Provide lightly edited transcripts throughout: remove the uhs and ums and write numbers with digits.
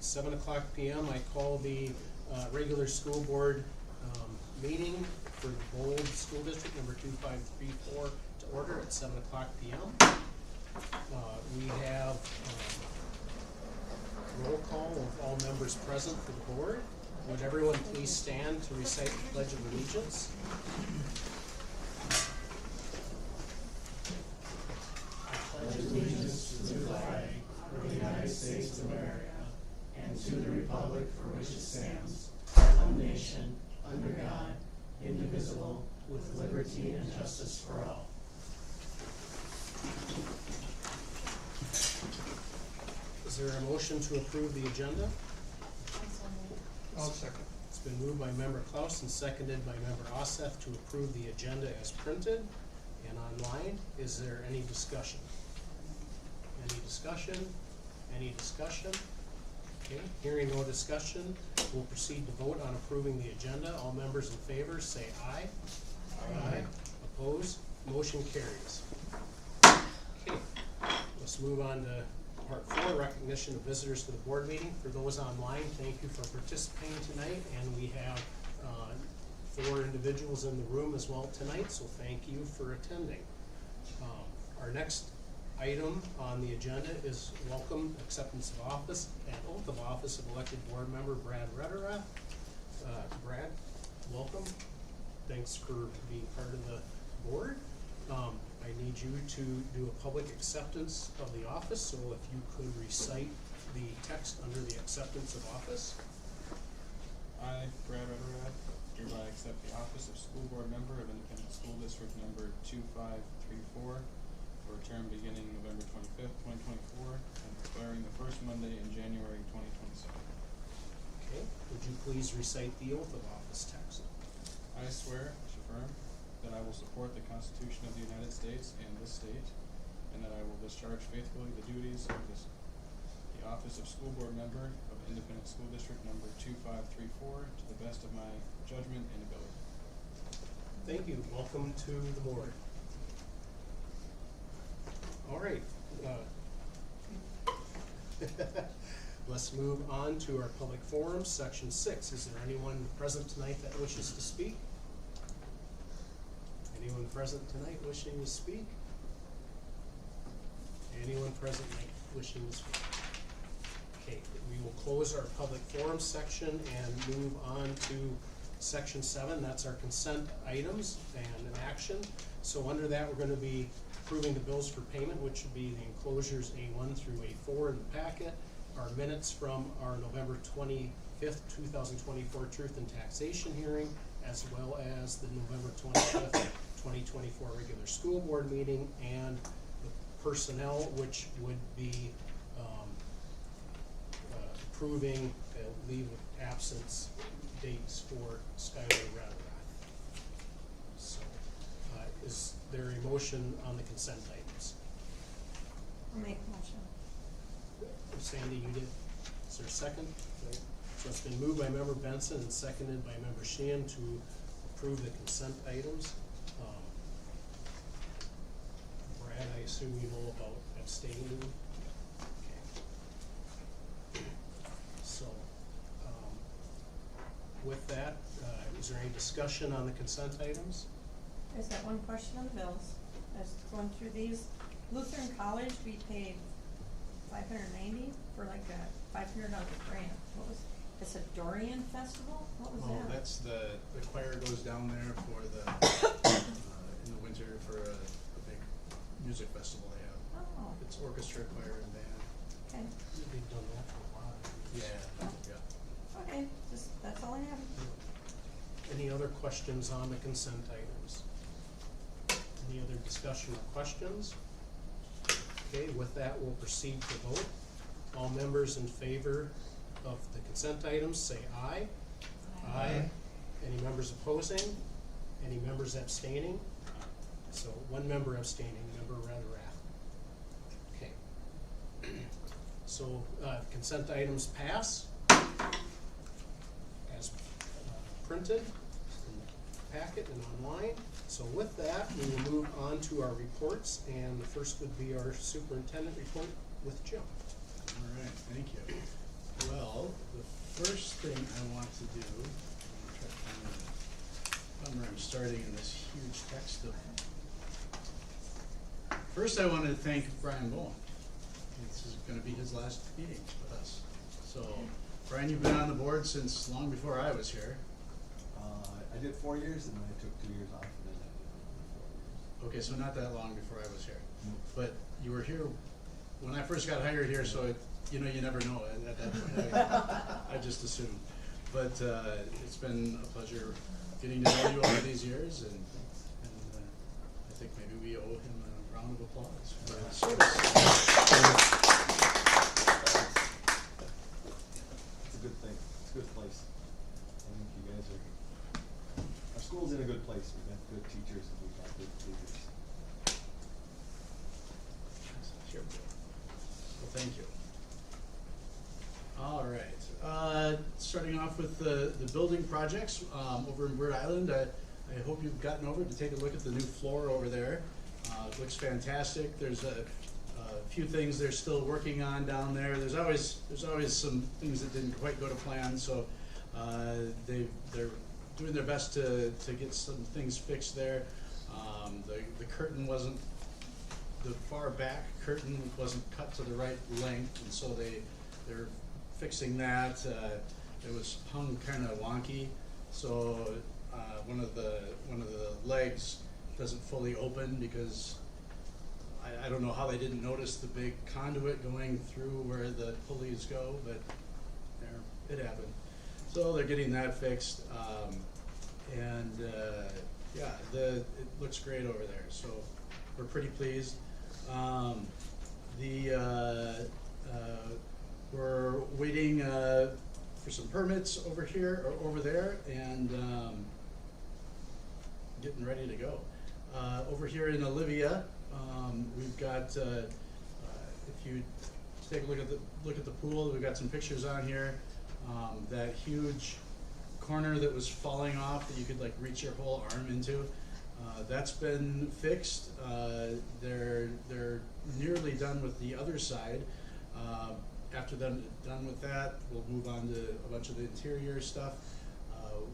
7 o'clock p.m. I call the regular school board meeting for the Bold School District number 2534 to order at 7 o'clock p.m. We have roll call of all members present for the board. Would everyone please stand to recite the Pledge of Allegiance? I pledge allegiance to the flag of the United States of America and to the republic for which it stands, one nation, under God, indivisible, with liberty and justice for all. Is there a motion to approve the agenda? I'll second. It's been moved by member Klaus and seconded by member Oseth to approve the agenda as printed and online. Is there any discussion? Any discussion? Any discussion? Okay, hearing no discussion, we'll proceed to vote on approving the agenda. All members in favor say aye. Aye. Opposed? Motion carries. Okay, let's move on to part 4, recognition of visitors to the board meeting. For those online, thank you for participating tonight, and we have 4 individuals in the room as well tonight, so thank you for attending. Our next item on the agenda is welcome, acceptance of office, and oath of office of elected board member Brad Rederath. Brad, welcome. Thanks for being part of the board. I need you to do a public acceptance of the office, so if you could recite the text under the acceptance of office. I, Brad Rederath, hereby accept the office of school board member of Independent School District number 2534 for a term beginning November 25th, 2024 and expiring the first Monday in January 2027. Okay, would you please recite the oath of office text? I swear, affirm, that I will support the Constitution of the United States and this state, and that I will discharge faithfully the duties of the office of school board member of Independent School District number 2534 to the best of my judgment and ability. Thank you. Welcome to the board. All right. Let's move on to our public forum, section 6. Is there anyone present tonight that wishes to speak? Anyone present tonight wishing to speak? Anyone present tonight wishing to speak? Okay, we will close our public forum section and move on to section 7. That's our consent items and an action. So under that, we're going to be approving the bills for payment, which would be the enclosures A1 through A4 in the packet, our minutes from our November 25th, 2024 Truth and Taxation hearing, as well as the November 25th, 2024 regular school board meeting, and the personnel, which would be approving the leave of absence dates for Skylar Rederath. So, is there a motion on the consent items? I'll make a motion. Sandy, you did. Is there a second? Okay. So it's been moved by member Benson and seconded by member Sheehan to approve the consent items. Brad, I assume you know about abstaining. Okay. So, with that, is there any discussion on the consent items? I just got one question on the bills. I was going through these. Lutheran College, we paid $590 for like a $500 grant. What was it's a Dorian Festival? What was that? That's the choir goes down there for the in the winter for a big music festival they have. Oh, It's orchestra, choir, and band. okay. They've done that for a while. Yeah. Okay, just that's all I have. Any other questions on the consent items? Any other discussion or questions? Okay, with that, we'll proceed to vote. All members in favor of the consent items say aye. Aye. Any members opposing? Any members abstaining? So one member abstaining, member Rederath. Okay. So consent items pass as printed in the packet and online. So with that, we will move on to our reports, and the first would be our superintendent report with Jim. All right, thank you. Well, the first thing I want to do, I'm gonna try to find where I'm starting in this huge text of. First, I want to thank Brian Bowen. This is gonna be his last meeting with us. So, Brian, you've been on the board since long before I was here. I did 4 years and then I took 2 years off and then I did another 4 years. Okay, so not that long before I was here. But you were here when I first got hired here, so you never know at that point. I just assumed. But it's been a pleasure getting to know you over these years, and I think maybe we owe him a round of applause for his service. It's a good thing. It's a good place. I think you guys are, our school's in a good place. We've got good teachers and we've got good leaders. Sure. Well, thank you. All right. Starting off with the building projects over in Bird Island. I hope you've gotten over to take a look at the new floor over there. It looks fantastic. There's a few things they're still working on down there. There's always some things that didn't quite go to plan. So they're doing their best to get some things fixed there. The curtain wasn't. The far back curtain wasn't cut to the right length, and so they're fixing that. It was hung kind of wonky, so one of the legs doesn't fully open because I don't know how they didn't notice the big conduit going through where the pulleys go, but it happened. So they're getting that fixed, yeah, it looks great over there. So we're pretty pleased. We're waiting for some permits over here or over there, and getting ready to go. Over here in Olivia, we've got. If you take a look at the pool, we've got some pictures on here. That huge corner that was falling off that you could like reach your whole arm into. That's been fixed. They're nearly done with the other side. After they're done with that, we'll move on to a bunch of the interior stuff.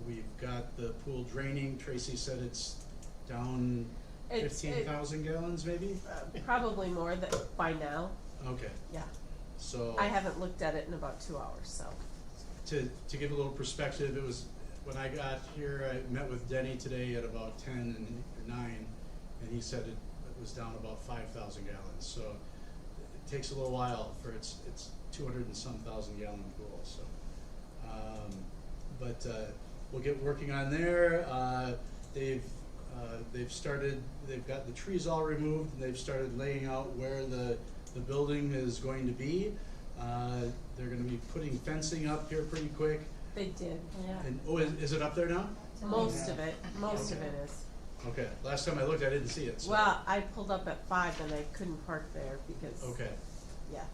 We've got the pool draining. Tracy said it's down 15,000 gallons, maybe? Probably more than by now. Okay. Yeah. So I haven't looked at it in about 2 hours, so. to give a little perspective, it was when I got here. I met with Denny today at about 10 or 9, and he said it was down about 5,000 gallons. So it takes a little while for it's 200 and some thousand gallon pool. So, we'll get working on there. They've started. They've got the trees all removed, and they've started laying out where the building is going to be. They're going to be putting fencing up here pretty quick. They did, yeah. And is it up there now? Most of it is. Okay. Last time I looked, I didn't see it. So. Well, I pulled up at 5 and I couldn't park there because. Okay. Yeah.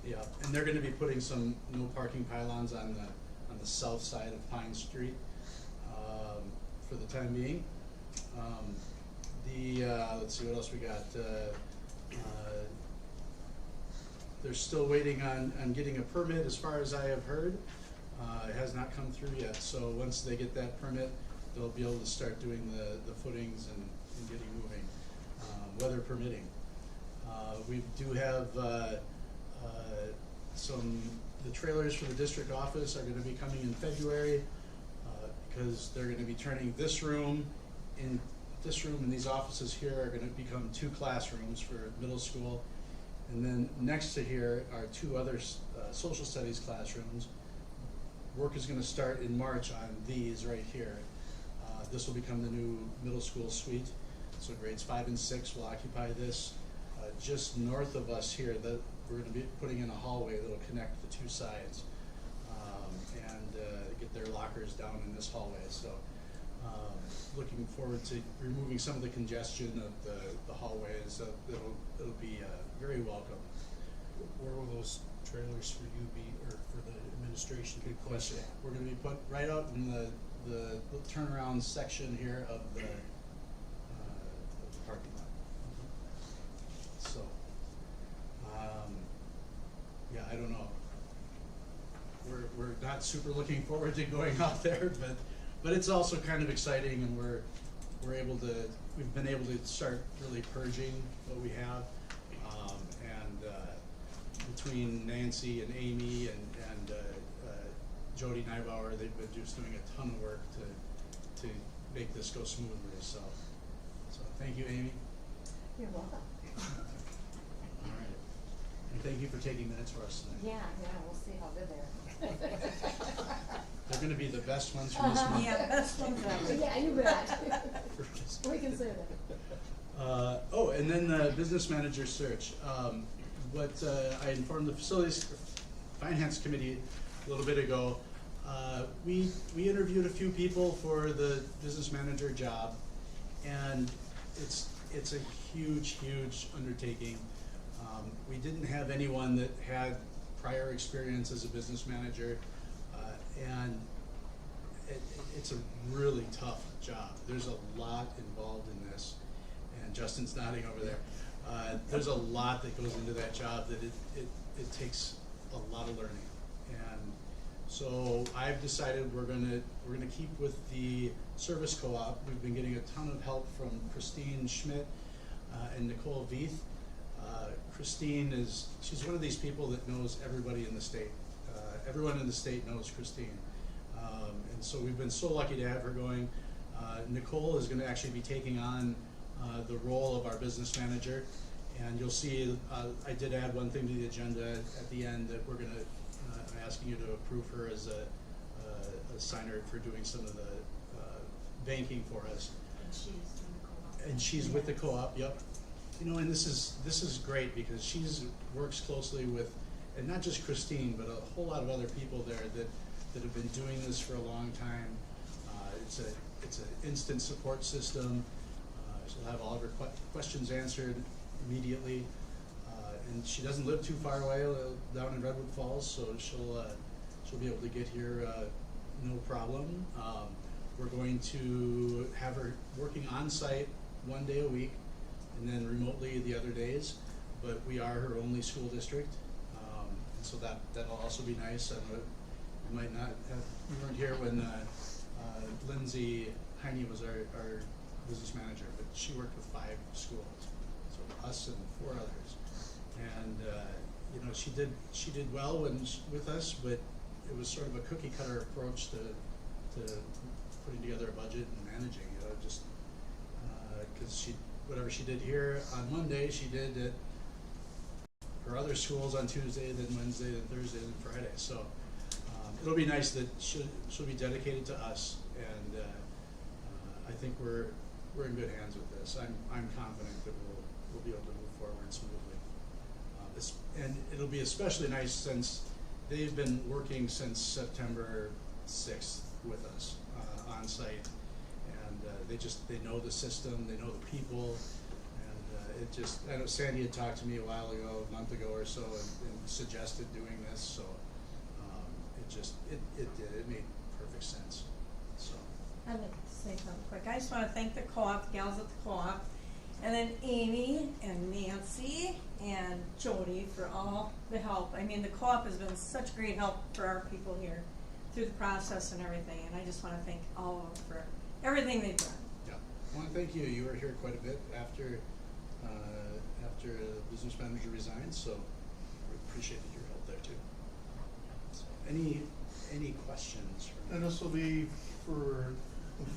Yeah, and they're going to be putting some no parking pylons on the south side of Pine Street for the time being. Let's see what else we got. They're still waiting on getting a permit, as far as I have heard. It has not come through yet. So once they get that permit, they'll be able to start doing the footings and getting moving, weather permitting. We do have the trailers for the district office are going to be coming in February because they're going to be turning this room and these offices here are going to become 2 classrooms for middle school. And then next to here are 2 other social studies classrooms. Work is going to start in March on these right here. This will become the new middle school suite. So grades 5 and 6 will occupy this. Just north of us here, we're going to be putting in a hallway that will connect the 2 sides and get their lockers down in this hallway. So looking forward to removing some of the congestion of the hallways. It'll be very welcome. Where will those trailers for you be, or for the administration? Good question. We're going to be put right out in the turnaround section here of the parking lot. So, yeah, I don't know. not super looking forward to going out there, but it's also kind of exciting, and we've been able to start really purging what we have. And between Nancy and Amy and Jody Neibauer, they've been just doing a ton of work to make this go smoothly. So thank you, Amy. You're welcome. All right. And thank you for taking minutes for us tonight. Yeah, we'll see how good they are. They're gonna be the best ones from this month. Yeah, best ones ever. Yeah, you bet. We can say that. Oh, and then the business manager search. I informed the Facilities Finance Committee a little bit ago. We interviewed a few people for the business manager job, and it's a huge undertaking. We didn't have anyone that had prior experience as a business manager, and it's a really tough job. There's a lot involved in this, and Justin's nodding over there. There's a lot that goes into that job that it takes a lot of learning. And so I've decided we're gonna keep with the service co-op. We've been getting a ton of help from Christine Schmidt and Nicole Veith. Christine she's one of these people that knows everybody in the state. Everyone in the state knows Christine. And so we've been so lucky to have her going. Nicole is gonna actually be taking on the role of our business manager. And you'll see, I did add one thing to the agenda at the end that I'm asking you to approve her as a signer for doing some of the banking for us. And she's in the co-op. And she's with the co-op, yep. You know, and this is great because works closely with, and not just Christine, but a whole lot of other people there that have been doing this for a long time. It's an instant support system. She'll have all of her questions answered immediately. And she doesn't live too far away, down in Redwood Falls, so she'll be able to get here no problem. We're going to have her working on site one day a week, and then remotely the other days. But we are her only school district, and so that'll also be nice. I know you might not have, you weren't here when Lindsay Heine was our business manager, but she worked with 5 schools, so us and 4 others. And you know, she did well with us, but it was sort of a cookie cutter approach to putting together a budget and managing. You know, just because whatever she did here on Monday, she did at her other schools on Tuesday, then Wednesday, then Thursday, then Friday. So it'll be nice that she'll be dedicated to us, and I think we're in good hands with this. I'm confident that we'll be able to move forward smoothly. And it'll be especially nice since they've been working since September 6th with us on site, and they know the system, they know the people, and I know Sandy had talked to me a month ago or so, and suggested doing this, so it made perfect sense. So I'd like to say something quick. I just want to thank the co-op, the gals at the co-op, and then Amy and Nancy and Jody for all the help. I mean, the co-op has been such great help for our people here through the process and everything, and I just want to thank all of them for everything they've done. yeah, I want to thank you. You were here quite a bit after the business manager resigned, so we appreciated your help there too. So, any questions? And this will be for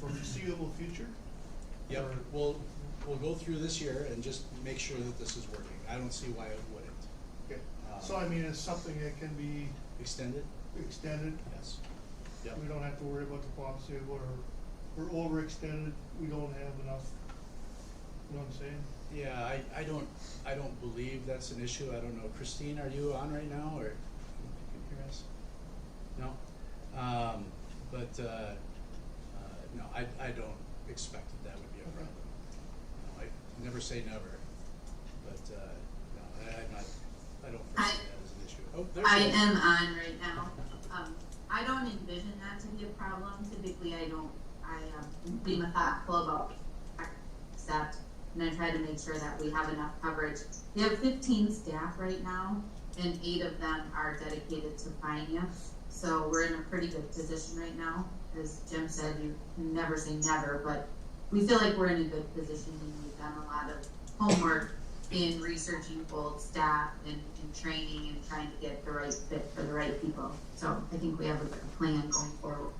foreseeable future? Yep, Or- we'll go through this year and just make sure that this is working. I don't see why it wouldn't. Okay, so I mean, it's something that can be Extended? extended. Yes. Yep. We don't have to worry about the problems here, or we're overextended, we don't have enough, you know what I'm saying? Yeah, I don't believe that's an issue. I don't know. Christine, are you on right now, or you can hear us? No? No, I don't expect that would be a problem. No, I never say never, but no, I don't foresee that as an issue. Oh, there I she is. am on right now. I don't envision that to be a problem. Typically, I be methodical about accept, and I try to make sure that we have enough coverage. We have 15 staff right now, and 8 of them are dedicated to finance. So we're in a pretty good position right now. As Jim said, you can never say never, but we feel like we're in a good position, and we've done a lot of homework in researching both staff and training and trying to get the right fit for the right people. So I think we have a plan going forward.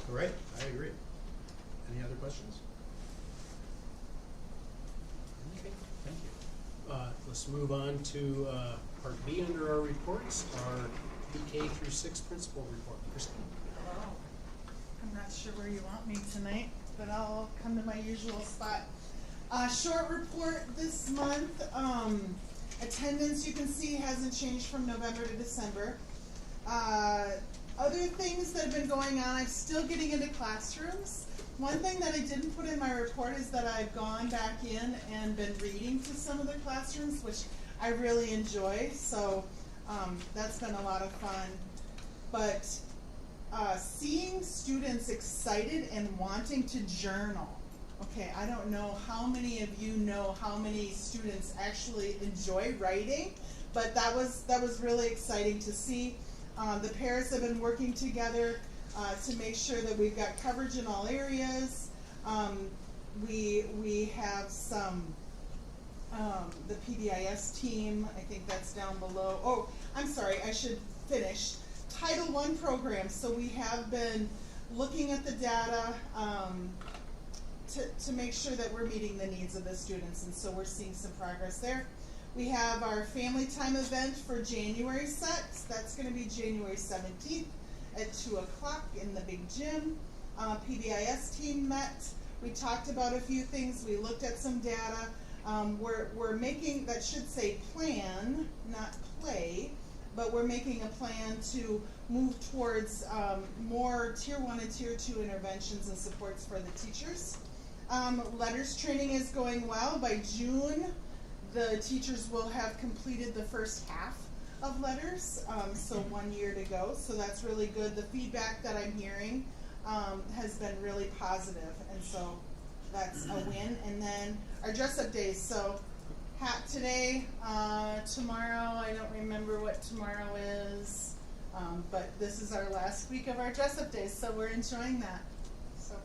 All right, I agree. Any other questions? Okay, thank you. Let's move on to part B under our reports, our PK through 6 principal report. Christine. Hello. I'm not sure where you want me tonight, but I'll come to my usual spot. Short report this month. Attendance, you can see, hasn't changed from November to December. Other things that have been going on, I'm still getting into classrooms. One thing that I didn't put in my report is that I've gone back in and been reading to some of the classrooms, which I really enjoy, so that's been a lot of fun. But seeing students excited and wanting to journal. Okay, I don't know how many of you know how many students actually enjoy writing, but that was really exciting to see. The pairs have been working together to make sure that we've got coverage in all areas. We have some, the PBIS team, I think that's down below. Oh, I'm sorry, I should finish. Title I program, so we have been looking at the data to make sure that we're meeting the needs of the students, and so we're seeing some progress there. We have our family time event for January set. That's going to be January 17th at 2 o'clock in the big gym. PBIS team met. We talked about a few things. We looked at some data. We're making, that should say plan, not play, but we're making a plan to move towards more Tier 1 and Tier 2 interventions and supports for the teachers. Letters training is going well. By June, the teachers will have completed the first half of letters, so 1 year to go, so that's really good. The feedback that I'm hearing has been really positive, and so that's a win. And then our dress-up days, so hat today, tomorrow, I don't remember what tomorrow is, but this is our last week of our dress-up days, so we're enjoying that. So,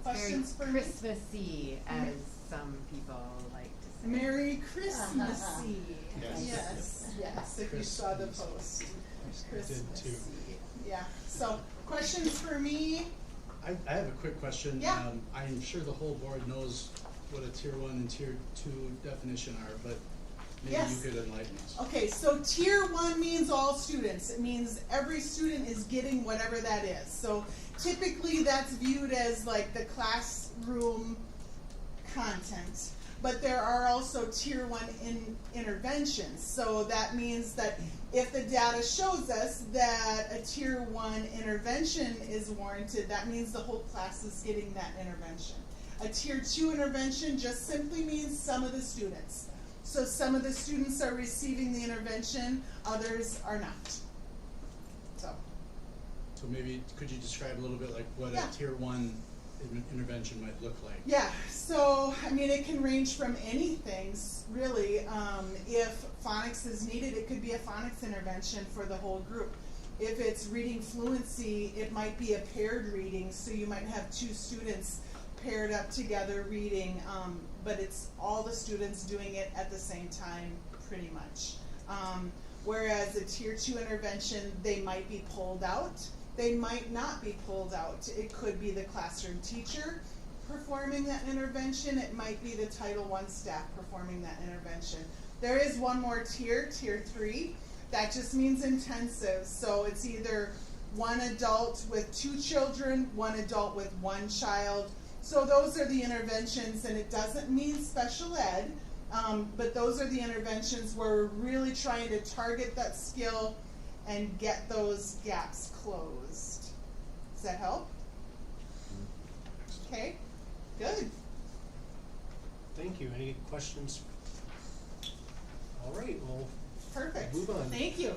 questions for me? Christmassy, as some people like to say. Merry Christmassy. Yes. Yes, if you saw the post. I did too. Christmassy. Yeah, so questions for me? I have a quick question. Yeah. I'm sure the whole board knows what a Tier 1 and Tier 2 definition are, but maybe Yes. you could enlighten us. Okay, so Tier 1 means all students. It means every student is getting whatever that is. So typically that's viewed as like the classroom content. But there are also Tier 1 interventions. So that means that if the data shows us that a Tier 1 intervention is warranted, that means the whole class is getting that intervention. A Tier 2 intervention just simply means some of the students. So some of the students are receiving the intervention, others are not. So maybe could you describe a little bit like what Yeah. a Tier 1 intervention might look like? Yeah, so I mean it can range from anything really. If phonics is needed, it could be a phonics intervention for the whole group. If it's reading fluency, it might be a paired reading, so you might have 2 students paired up together reading, but it's all the students doing it at the same time pretty much. Whereas a Tier 2 intervention, they might be pulled out. They might not be pulled out. It could be the classroom teacher performing that intervention. It might be the Title I staff performing that intervention. There is one more tier, Tier 3. That just means intensive. So it's either 1 adult with 2 children, 1 adult with 1 child. So those are the interventions, and it doesn't mean special ed, but those are the interventions where we're really trying to target that skill and get those gaps closed. Does that help? Okay, good. Thank you. Any questions? All right, well, Perfect. move on. Thank you.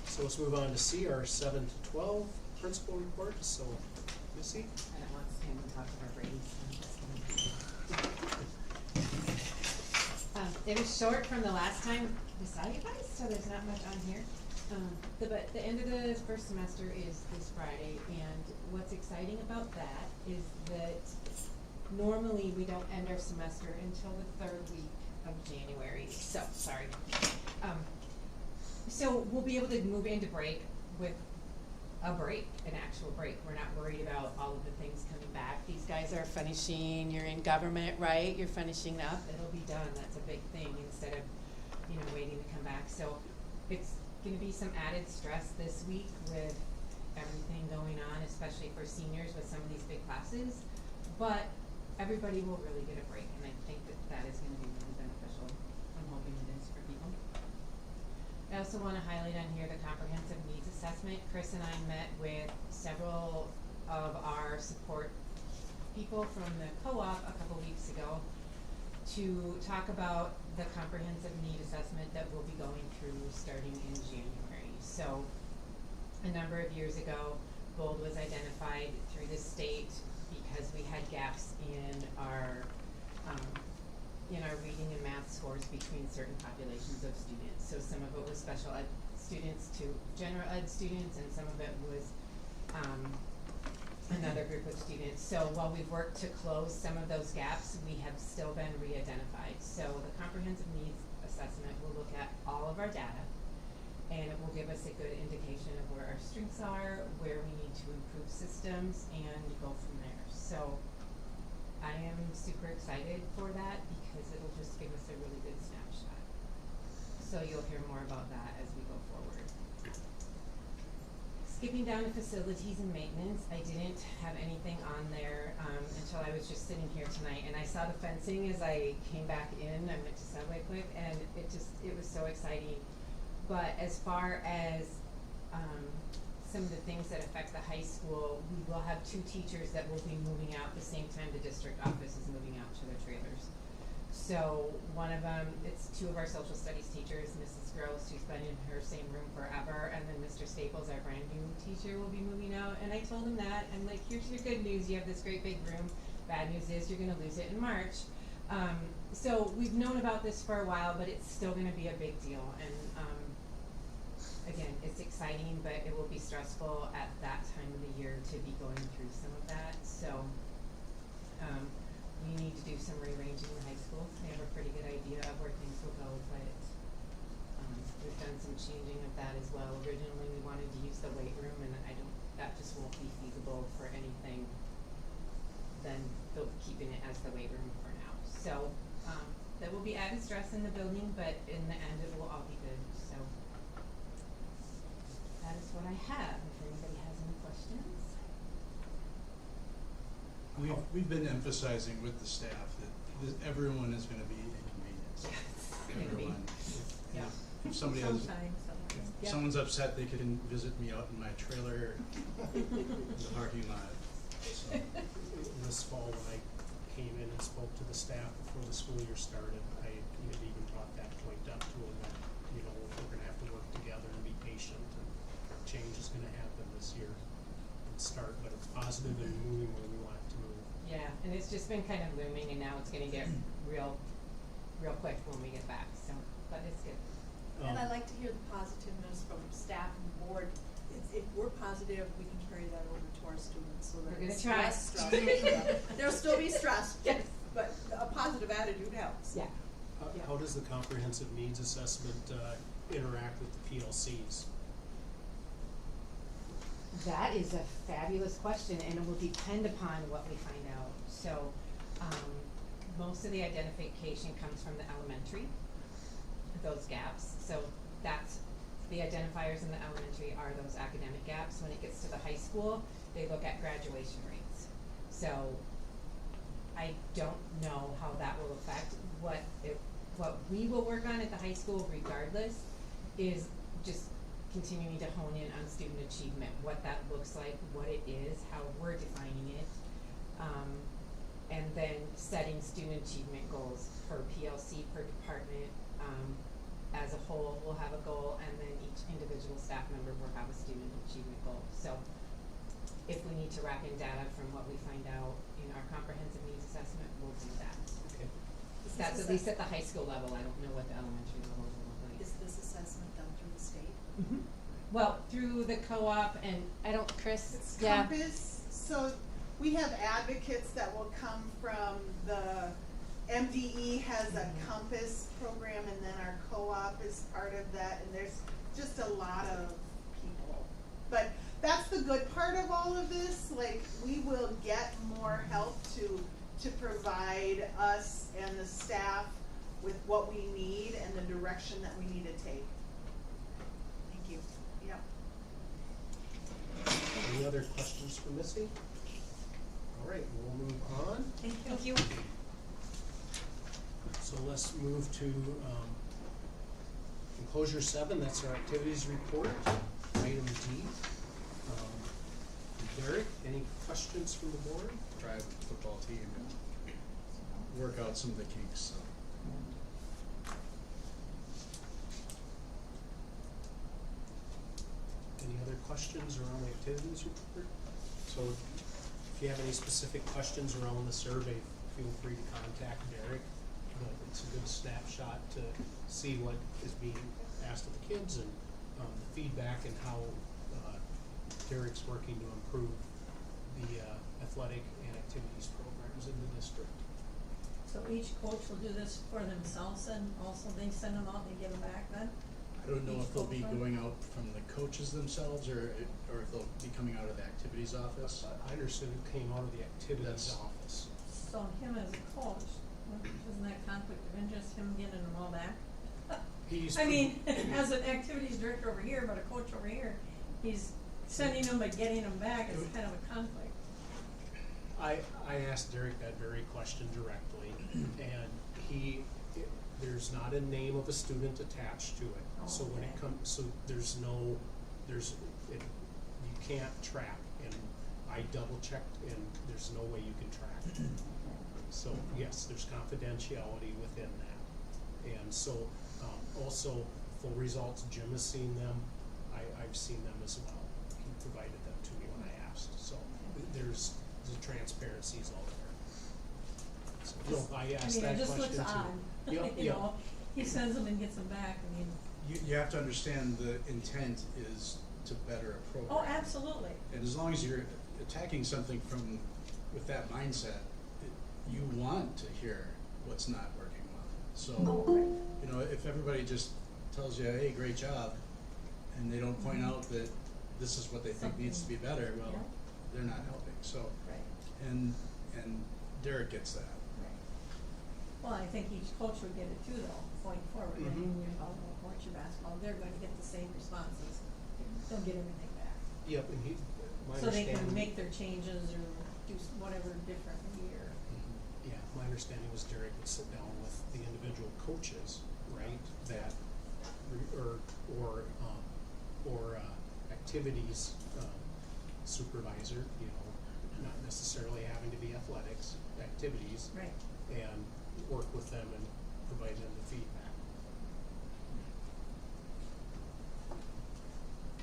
So let's move on to C, our 7 to 12 principal report. So, Missy? I don't want to stand and talk about ratings. It was short from the last time. decide, guys, so there's not much on here. But the end of the first semester is this Friday, and what's exciting about that is that normally we don't end our semester until the third week of January, so, sorry. So we'll be able to move into break with a break, an actual break. We're not worried about all of the things coming back. These guys are finishing, you're in government, right? You're finishing up, it'll be done, that's a big thing, instead of, you know, waiting to come back. So it's gonna be some added stress this week with everything going on, especially for seniors with some of these big classes. But everybody will really get a break, and I think that that is gonna be really beneficial. I'm hoping it is for people. I also want to highlight on here the comprehensive needs assessment. Chris and I met with several of our support people from the co-op a couple weeks ago to talk about the comprehensive need assessment that we'll be going through starting in January. So a number of years ago, GOLD was identified through the state because we had gaps in our reading and math scores between certain populations of students. So some of it was special ed students to general ed students, and some of it was another group of students. So while we've worked to close some of those gaps, we have still been re-identified. So the comprehensive needs assessment will look at all of our data, and it will give us a good indication of where our strengths are, where we need to improve systems, and go from there. So I am super excited for that because it'll just give us a really good snapshot. So you'll hear more about that as we go forward. Skipping down to facilities and maintenance, I didn't have anything on there until I was just sitting here tonight, and I saw the fencing as I came back in. I went to Subway quick, and it was so exciting. But as far as some of the things that affect the high school, we will have 2 teachers that will be moving out the same time the district office is moving out to their trailers. So one of them, it's 2 of our social studies teachers, Mrs. Gross, who's been in her same room forever, and then Mr. Staples, our brand new teacher, will be moving out. And I told him that, and like, here's your good news, you have this great big room. Bad news is you're gonna lose it in March. So we've known about this for a while, but it's still gonna be a big deal. And again, it's exciting, but it will be stressful at that time of the year to be going through some of that. So we need to do some rearranging in high school. They have a pretty good idea of where things will go, but we've done some changing of that as well. Originally, we wanted to use the weight room, and that just won't be feasible for anything. Then they'll be keeping it as the weight room for now. So there will be added stress in the building, but in the end, it will all be good. So that is what I have. If anybody has any questions. We've been emphasizing with the staff that everyone is gonna be inconvenienced. Everyone. Yeah. If somebody has, if Yep. someone's upset, they can visit me out in my trailer in the parking lot, so. This fall, when I came in and spoke to the staff before the school year started, I had even brought that point up to them that, you know, we're gonna have to work together and be patient, and change is gonna happen this year and start, but it's positive and moving where we want it to move. Yeah, and it's just been kind of looming, and now it's gonna get real quick when we get back, so, but it's good. And I like to hear the positiveness from staff and board. If we're positive, we can carry that over to our students, so that We're gonna it's try. less stress. There'll still be stress, Yes. but a positive attitude helps. Yeah. How does the comprehensive needs assessment interact with the PLCs? That is a fabulous question, and it will depend upon what we find out. So, most of the identification comes from the elementary, those gaps. So that's, the identifiers in the elementary are those academic gaps. When it gets to the high school, they look at graduation rates. So I don't know how that will affect what we will work on at the high school regardless is just continuing to hone in on student achievement, what that looks like, what it is, how we're defining it, and then setting student achievement goals per PLC, per department. As a whole, we'll have a goal, and then each individual staff member will have a student achievement goal. So if we need to wrap in data from what we find out in our comprehensive needs assessment, we'll do that. Okay. That's at least at the high school level. I don't know what the elementary level will look like. is this assessment done through the state? Well, through the co-op and Chris, It's yeah. Compass, so we have advocates that will come from the MDE has a Compass program, and then our co-op is part of that, and there's just a lot of people. But that's the good part of all of this, like, we will get more help to provide us and the staff with what we need and the direction that we need to take. Thank you. Yep. Any other questions for Missy? All right, we'll move on. Thank you. So let's move to enclosure 7, that's our activities report, item D. Derek, any questions from the board? Drive the football team and work out some of the kinks, so. Any other questions around the activities report? So if you have any specific questions around the survey, feel free to contact Derek. But it's a good snapshot to see what is being asked of the kids and the feedback and how Derek's working to improve the athletic and activities programs in the district. So each coach will do this for themselves and also they send them out and they give them back then? I don't know Each if they'll be coach one? going out from the coaches themselves or if they'll be coming out of the activities office. I understood it came out of the activities That's- office. So him as a coach, isn't that conflict of interest, him getting them all back? He's I mean, as an activities director over here, but a coach over here, he's sending them but getting them back, it's kind of a conflict. I asked Derek that very question directly, and there's not a name of a student attached to it. Oh, So when it okay. comes, so you can't track, and I double checked, and there's no way you can track. So yes, there's confidentiality within that. And so, also, full results, Jim has seen them, I've seen them as well. He provided them to me when I asked, so there's, the transparency's all there. So, no, I asked that question too. I mean, it just looks odd, Yep, you yep. know, he sends them and gets them back, I mean, You have to understand the intent is to better a program. oh, absolutely. And as long as you're attacking something with that mindset, you want to hear what's not working well. So, you know, if everybody just tells you, hey, great job, and they don't point out that this is what they think needs to be better, well, Yeah. they're not helping. So, Right, and Derek gets that. right. Well, I think each coach would get it too, though, going forward, right? Mhm. When you're involved in your basketball, they're going to get the same responses. They'll get everything back. Yep, and my So they understanding. can make their changes or do whatever differently or. Yeah, my understanding was Derek would sit down with the individual coaches, right, that, or activities supervisor, you know, not necessarily having to be athletics, activities, Right. and work with them and provide them the feedback.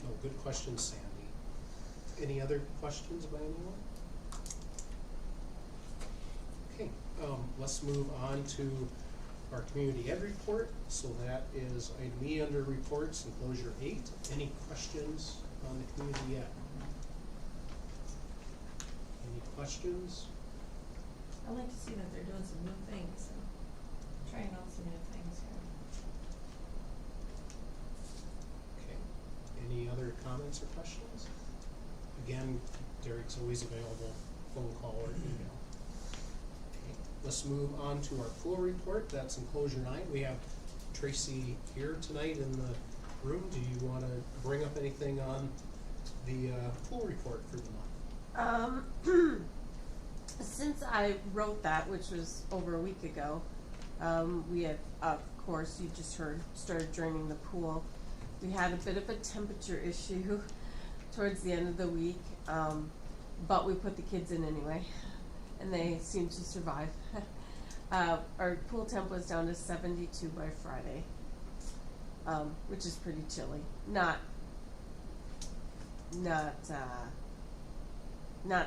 No, good question, Sandy. Any other questions by anyone? Okay, let's move on to our community ed report. So that is item E under reports, enclosure 8. Any questions on the community ed? Any questions? I like to see that they're doing some new things and trying out some new things here. Okay, any other comments or questions? Again, Derek's always available, phone call or email. Okay, let's move on to our pool report, that's enclosure 9. We have Tracy here tonight in the room. Do you wanna bring up anything on the pool report for the month? Since I wrote that, which was over a week ago, we had, of course, you just heard, started draining the pool. We had a bit of a temperature issue towards the end of the week, but we put the kids in anyway, and they seemed to survive. Our pool temp was down to 72 by Friday, which is pretty chilly. Not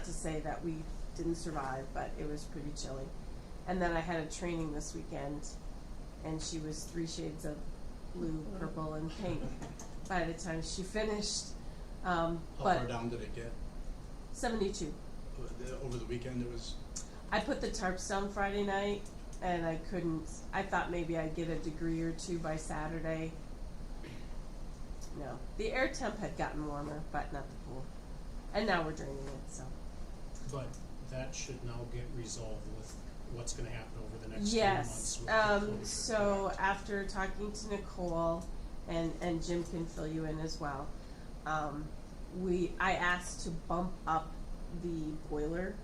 to say that we didn't survive, but it was pretty chilly. And then I had a training this weekend, and she was 3 shades of blue, purple, and pink by the time she finished. How But far down did it get? 72. Over the weekend it was, I put the tarps down Friday night, and I couldn't. I thought maybe I'd get a degree or two by Saturday. No, the air temp had gotten warmer, but not the pool. And now we're draining it, so. But that should now get resolved with what's gonna happen over the next few months Yes, with the closure. so after talking to Nicole, and Jim can fill you in as well, I asked to bump up the boiler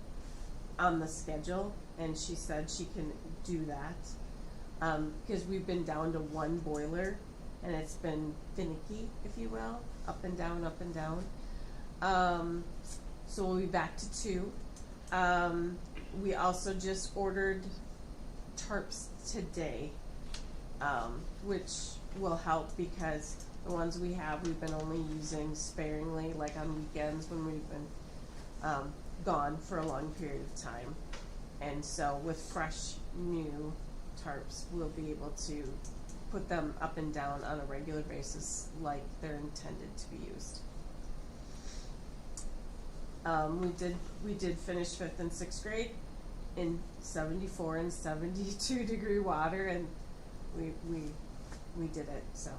on the schedule, and she said she can do that. Because we've been down to one boiler, and it's been finicky, if you will, up and down, up and down. So we'll be back to 2. We also just ordered tarps today, which will help because the ones we have, we've been only using sparingly, like on weekends when we've been gone for a long period of time. And so with fresh new tarps, we'll be able to put them up and down on a regular basis like they're intended to be used. We did finish 5th and 6th grade in 74 and 72 degree water, and we did it, so.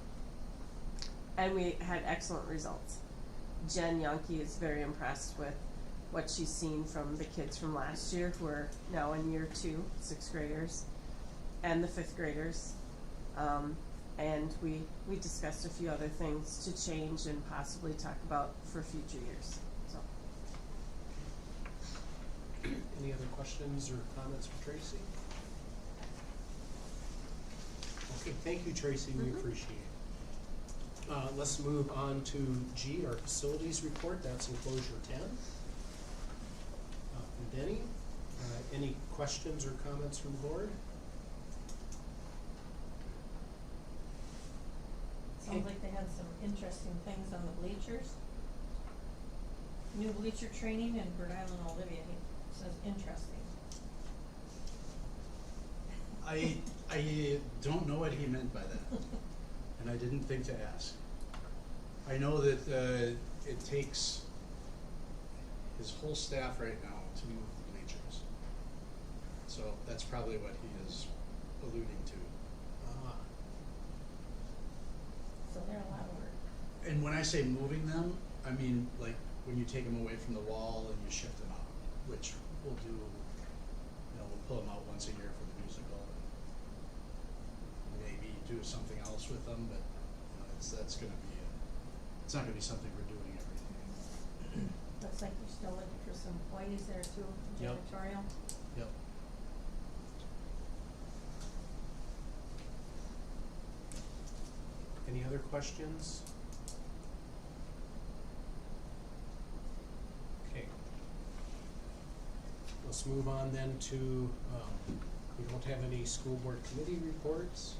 And we had excellent results. Jen Yonke is very impressed with what she's seen from the kids from last year who are now in year 2, 6th graders, and the 5th graders. And we discussed a few other things to change and possibly talk about for future years, so. Any other questions or comments for Tracy? Okay, thank you, Tracy, we appreciate it. Let's move on to G, our facilities report, that's enclosure 10. From Denny, any questions or comments from the board? Sounds like they had some interesting things on the bleachers. New bleacher training in Bird Island, Olivia, he says interesting. I don't know what he meant by that, and I didn't think to ask. I know that it takes his whole staff right now to move the bleachers. So that's probably what he is alluding to. So they're a lot of work. And when I say moving them, I mean like when you take them away from the wall and you shift them out, which we'll do, we'll pull them out once a year for the musical. And maybe do something else with them, but that's gonna be, it's not gonna be something we're doing every day. Looks like you're still looking for some whiteys there too, Yep. janitorial. Yep. Any other questions? Okay. Let's move on then to, we don't have any school board committee reports.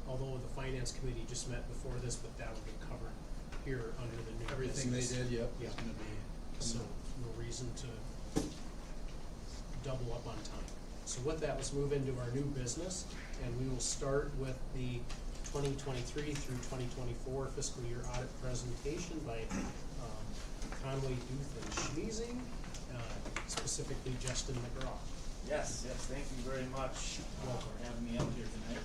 Although the finance committee just met before this, but that will be covered here under the new Everything they business. did, yep, Yeah. is gonna be. So no reason to double up on time. So with that, let's move into our new business, and we will start with the 2023 through 2024 fiscal year audit presentation by Conway Duth and Schmeezing, specifically Justin McGraw. Yes, thank you very much for having me out here tonight.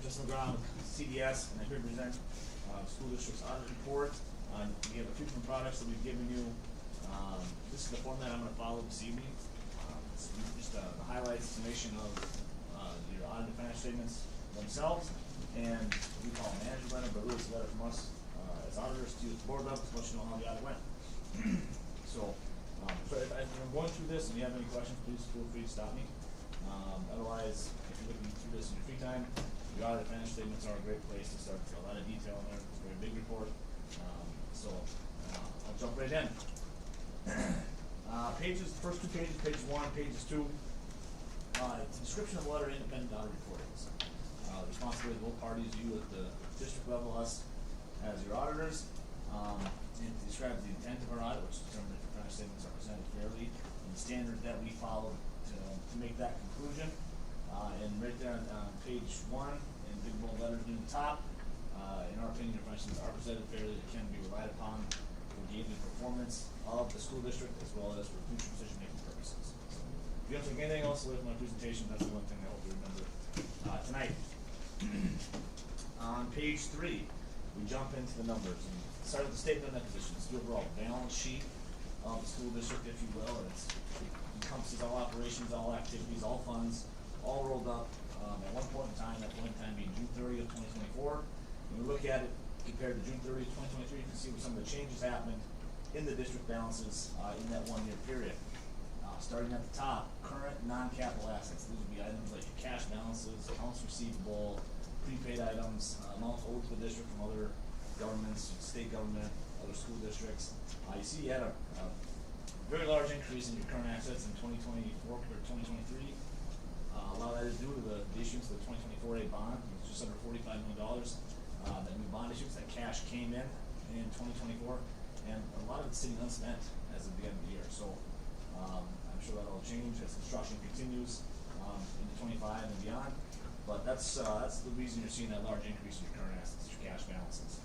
Justin McGraw with CDS, and I represent school district's audit report. We have a few different products that we've given you. This is the format I'm going to follow this evening. It's just the highlights, summation of your audited financial statements themselves, and we call them manager letter, but really it's a letter from us as auditors to you as board members to let you know how the audit went. So if I'm going through this and you have any questions, please feel free to stop me. Otherwise, if you're looking through this in your free time, the audited financial statements are a great place to start. There's a lot of detail in there. It's a very big report. I'll jump right in. Pages, first 2 pages, pages 1, pages 2. It's a description of what our independent audit report is. The responsibility of both parties, you at the district level, us as your auditors. And it describes the intent of our audit, which is determined if the financial statements are presented fairly, and the standards that we follow to make that conclusion. And right there on page 1, in big bold letters near the top, in our opinion, your functions are presented fairly and can be relied upon for gauging performance of the school district as well as for future decision-making purposes. So, if you don't take anything else away from my presentation, that's the one thing I hope you remember tonight. On page 3, we jump into the numbers and start with the statement of net positions, the overall balance sheet of the school district, if you will. It encompasses all operations, all activities, all funds, all rolled up at one point in time, that point in time being June 30th, 2024. When we look at it compared to June 30th, 2023, you can see where some of the changes happened in the district balances in that 1 year period. Starting at the top, current non-capital assets. These would be items like your cash balances, accounts receivable, prepaid items, amounts owed to the district from other governments, state government, other school districts. You see you had a very large increase in your current assets in 2024 compared to 2023. A lot of that is due to the issuance of the 2024 A bond, which was just under $45 million. That new bond issuance, that cash came in 2024, and a lot of it's sitting unspent as of the end of the year. So I'm sure that'll change as construction continues into 25 and beyond. But that's the reason you're seeing that large increase in your current assets, your cash balances.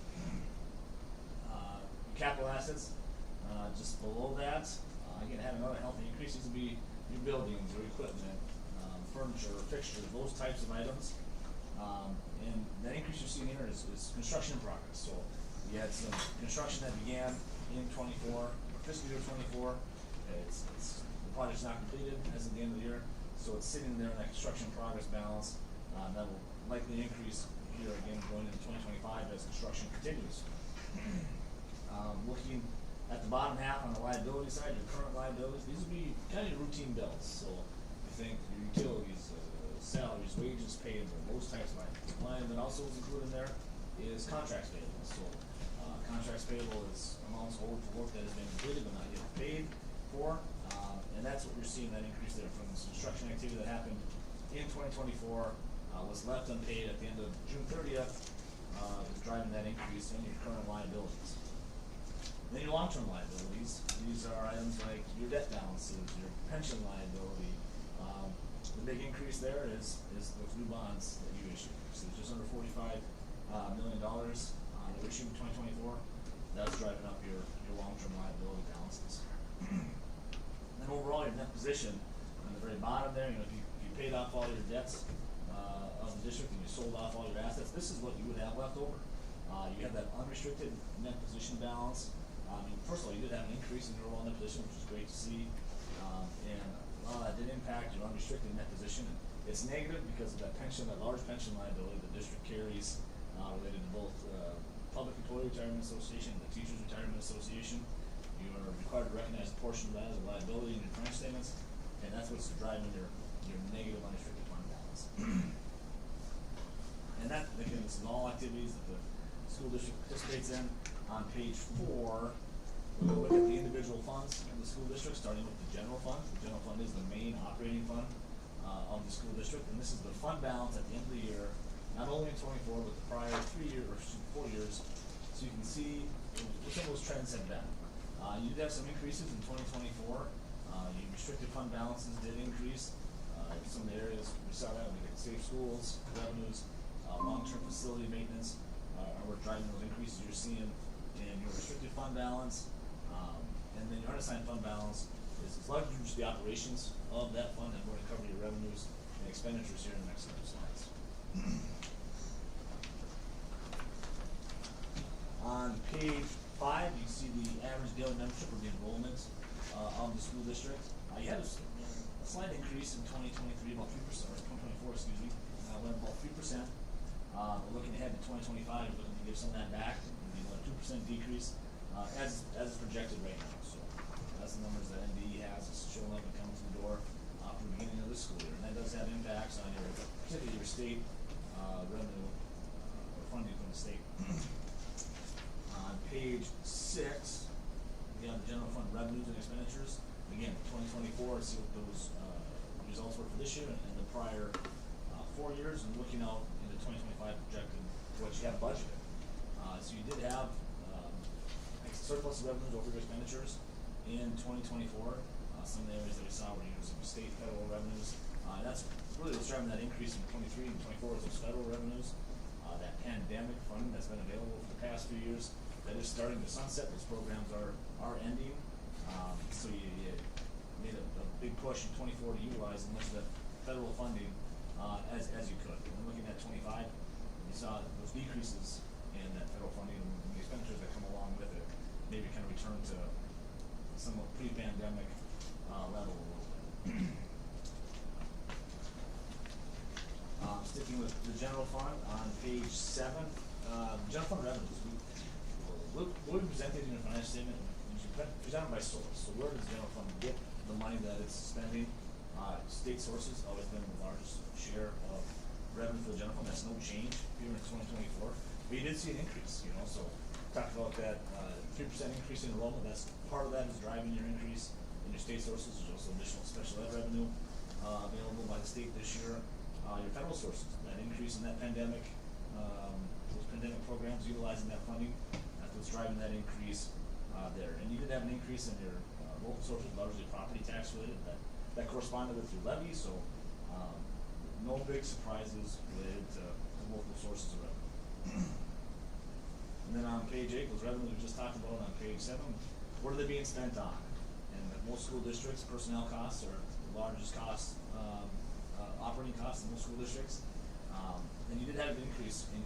Capital assets, just below that, again, having another healthy increase. These will be your buildings or equipment, furniture, fixtures, those types of items. And that increase you're seeing here is construction in progress. So we had some construction that began in 24, fiscal year 24. The project's not completed as of the end of the year, so it's sitting there in that construction progress balance. That will likely increase here again going into 2025 as construction continues. Looking at the bottom half on the liability side, your current liabilities, these would be kind of your routine bills. So you think your utilities, salaries, wages payable, those types of items. One that also is included in there is contracts payable. So contracts payable is amounts owed for work that has been completed but not yet paid for. And that's what we're seeing, that increase there from this construction activity that happened in 2024, was left unpaid at the end of June 30th, is driving that increase in your current liabilities. Then your long-term liabilities, these are items like your debt balances, your pension liability. The big increase there is those new bonds that you issued. So it's just under $45 million that were issued in 2024. That's driving up your long-term liability balances. And then overall, your net position on the very bottom there, if you paid off all your debts of the district and you sold off all your assets, this is what you would have left over. You have that unrestricted net position balance. First of all, you did have an increase in your overall net position, which is great to see. And that did impact your unrestricted net position. It's negative because of that pension, that large pension liability the district carries related to both Public Employee Retirement Association and the Teachers Retirement Association. You are required to recognize a portion of that as a liability in your financial statements, and that's what's driving your negative unrestricted fund balance. And that, again, this is all activities that the school district participates in. On page 4, we'll look at the individual funds in the school district, starting with the general fund. The general fund is the main operating fund of the school district, and this is the fund balance at the end of the year, not only in 24, but the prior 3 years or 4 years. So you can see what some of those trends have been. You did have some increases in 2024. Your restricted fund balances did increase. Some of the areas we saw that, we get safe schools, revenues, long-term facility maintenance are what driving those increases you're seeing in your restricted fund balance. And then your unassigned fund balance is largely just the operations of that fund, and we're going to cover your revenues and expenditures here in the next set of slides. On page 5, you see the average daily membership or the enrollment of the school district. You had a slight increase in 2023, about 3%, or 2024, excuse me, went about 3%. But looking ahead to 2025, we're looking to give some of that back. It'll be about a 2% decrease as is projected right now. So that's the numbers that NDE has showing up and coming to the door for the beginning of the school year. And that does have impacts on particularly your state revenue or funding from the state. On page 6, we have the general fund revenues and expenditures. Again, 2024, see what those results were for this year and the prior 4 years, and looking out into 2025 projected what you have budgeted. So you did have surplus of revenues over your expenditures in 2024. Some of the areas that we saw were using state, federal revenues. That's really what's driving that increase in 23 and 24 is those federal revenues. That pandemic funding that's been available for the past few years, that is starting to sunset. Those programs are ending. So you made a big push in 24 to utilize as much of that federal funding as you could. And looking at 25, you saw those decreases in that federal funding and the expenditures that come along with it, maybe kind of return to some pre-pandemic level a little bit. Sticking with the general fund on page 7, general fund revenues. What we presented in your financial statement is presented by source. So where does the general fund get the money that it's spending? State sources always been the largest share of revenue for the general fund. That's no change here in 2024. But you did see an increase, so talked about that 3% increase in enrollment. That's part of that is driving your increase in your state sources. There's also additional special ed revenue available by the state this year. Your federal sources, that increase in that pandemic, those pandemic programs utilizing that funding, that's what's driving that increase there. And you did have an increase in your local sources, largely property tax related, that corresponded with your levy, so no big surprises related to local sources of revenue. And then on page 8, those revenues we just talked about on page 7, what are they being spent on? And most school districts, personnel costs are the largest cost, operating costs in most school districts. And you did have an increase in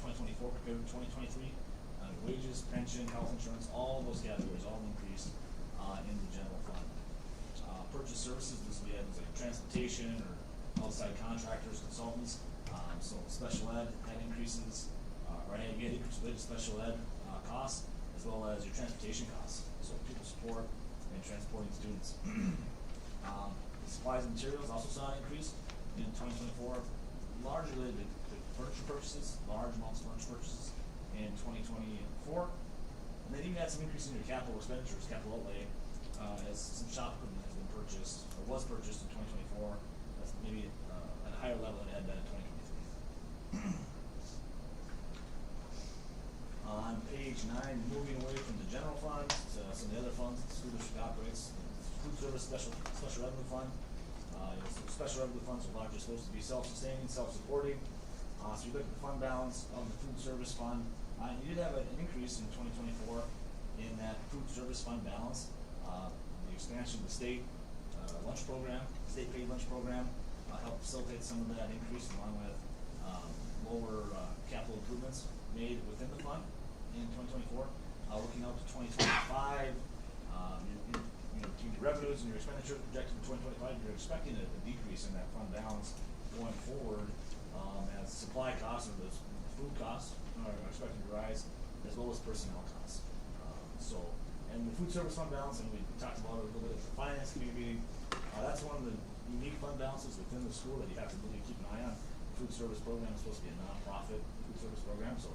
2024 compared to 2023. Wages, pension, health insurance, all those categories all increased in the general fund. Purchase services, this would be items like transportation or outside contractors, consultants. So special ed had increases, you had increases related to special ed costs, as well as your transportation costs. So people support and transporting students. Supplies and materials also saw an increase in 2024, largely related to furniture purchases, large amounts of furniture purchases in 2024. And then you had some increase in your capital expenditures, capital outlay, as some shop equipment has been purchased, or was purchased in 2024. That's maybe at a higher level than it had been in 2023. On page 9, moving away from the general fund to some of the other funds the school district operates, food service special revenue fund. Special revenue funds are largely supposed to be self-sustaining, self-supporting. So you look at the fund balance of the food service fund. You did have an increase in 2024 in that food service fund balance. The expansion of the state lunch program, state paid lunch program, helped facilitate some of that increase, along with lower capital improvements made within the fund in 2024. Looking out to 2025, between your revenues and your expenditures projected for 2025, you're expecting a decrease in that fund balance going forward as supply costs or the food costs are expected to rise, as well as personnel costs. And the food service fund balance, and we talked about it a little bit at the finance committee meeting, that's one of the unique fund balances within the school that you have to really keep an eye on. The food service program is supposed to be a nonprofit food service program, so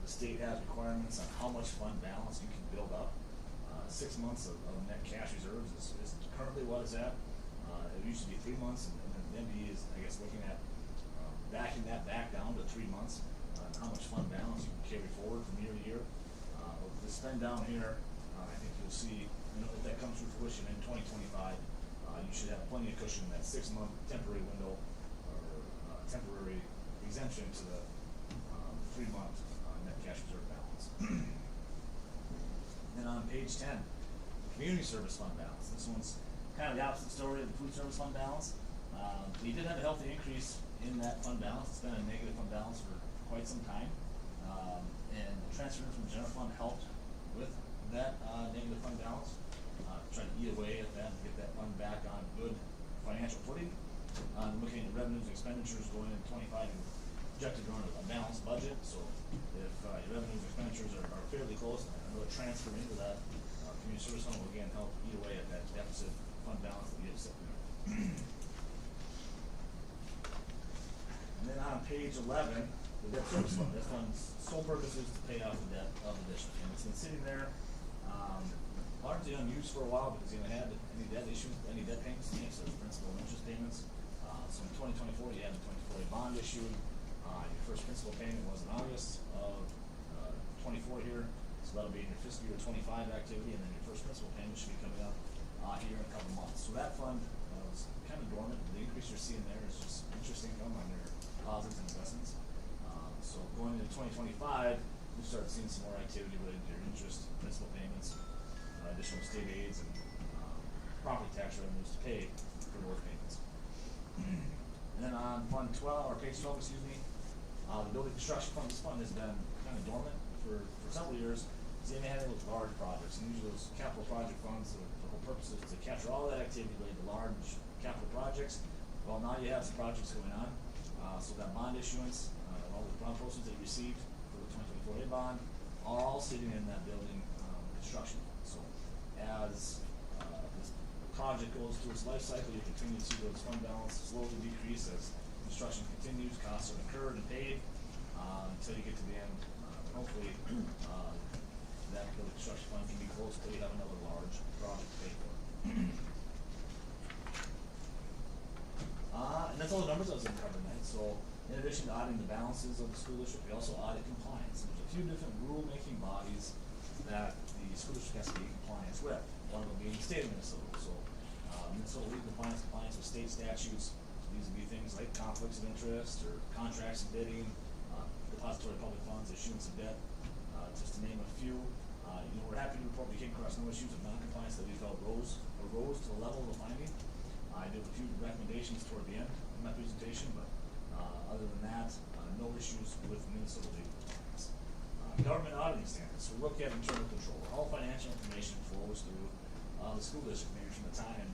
the state has requirements on how much fund balance you can build up. 6 months of net cash reserves is currently what it's at. It used to be 3 months, and the MBE is, I guess, looking at backing that back down to 3 months on how much fund balance you can carry forward from year to year. With the spend down here, I think you'll see, if that comes to fruition in 2025, you should have plenty of cushion in that 6-month temporary window or temporary exemption to the 3-month net cash reserve balance. Then on page 10, community service fund balance. This one's kind of the opposite story of the food service fund balance. We did have a healthy increase in that fund balance. It's been a negative fund balance for quite some time. And the transfer from the general fund helped with that negative fund balance. Trying to eat away at that and get that fund back on good financial footing. Looking at revenues and expenditures going into 25, you're projected to run a balanced budget. So if your revenues and expenditures are fairly close, another transfer into that community service fund will again help eat away at that deficit fund balance that we have set there. And then on page 11, the debt service fund. That fund's sole purpose is to pay off the debt of the district, and it's been sitting there largely unused for a while because you haven't had any debt issues, any debt payments, so principal and interest payments. So in 2024, you had the 2040 bond issued. Your first principal payment was in August of 24 here, so that'll be in your fiscal year 25 activity, and then your first principal payment should be coming up here in a couple months. So that fund was kind of dormant. The increase you're seeing there is just interest income on your deposits and investments. So going into 2025, we start seeing some more activity related to your interest, principal payments, additional state aids, and property tax revenues to pay for those payments. And then on fund 12, or page 12, excuse me, the building construction fund, this fund has been kind of dormant for several years. So they had those large projects, and usually those capital project funds, the whole purpose is to capture all that activity related to large capital projects. Well, now you have some projects going on, so that bond issuance, all the bond proceeds that you received for the 2024 A bond are all sitting in that building construction. So as this project goes through its life cycle, you continue to see those fund balances slowly decrease as construction continues, costs are incurred and paid until you get to the end. Hopefully, that building construction fund can be closed until you have another large project to pay for. And that's all the numbers I was going to cover tonight. So, in addition to auditing the balances of the school district, we also audit compliance. There's a few different rule-making bodies that the school district has to be in compliance with. One of them being the state of Minnesota. So, Minnesota legal compliance with state statutes. So these would be things like conflicts of interest or contracts and bidding, depository public funds, issuance of debt, just to name a few. We're happy to report we came across no issues of non-compliance that we felt rose to the level of a finding. I did a few recommendations toward the end of my presentation, but other than that, no issues with Minnesota legal compliance. Government auditing standards. So we look at internal control. All financial information flows through the school district, maybe from the time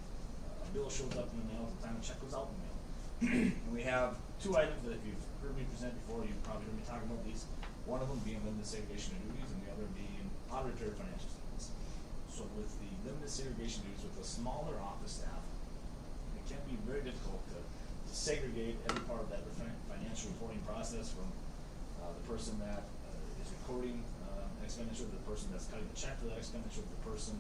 a bill shows up in the mail to the time a check goes out in the mail. And we have two items that if you've heard me present before, you've probably heard me talk about these. One of them being limited segregation of duties, and the other being auditor financial statements. So with the limited segregation duties, with a smaller office staff, it can be very difficult to segregate every part of that financial reporting process from the person that is recording an expenditure, to the person that's cutting the check for that expenditure, to the person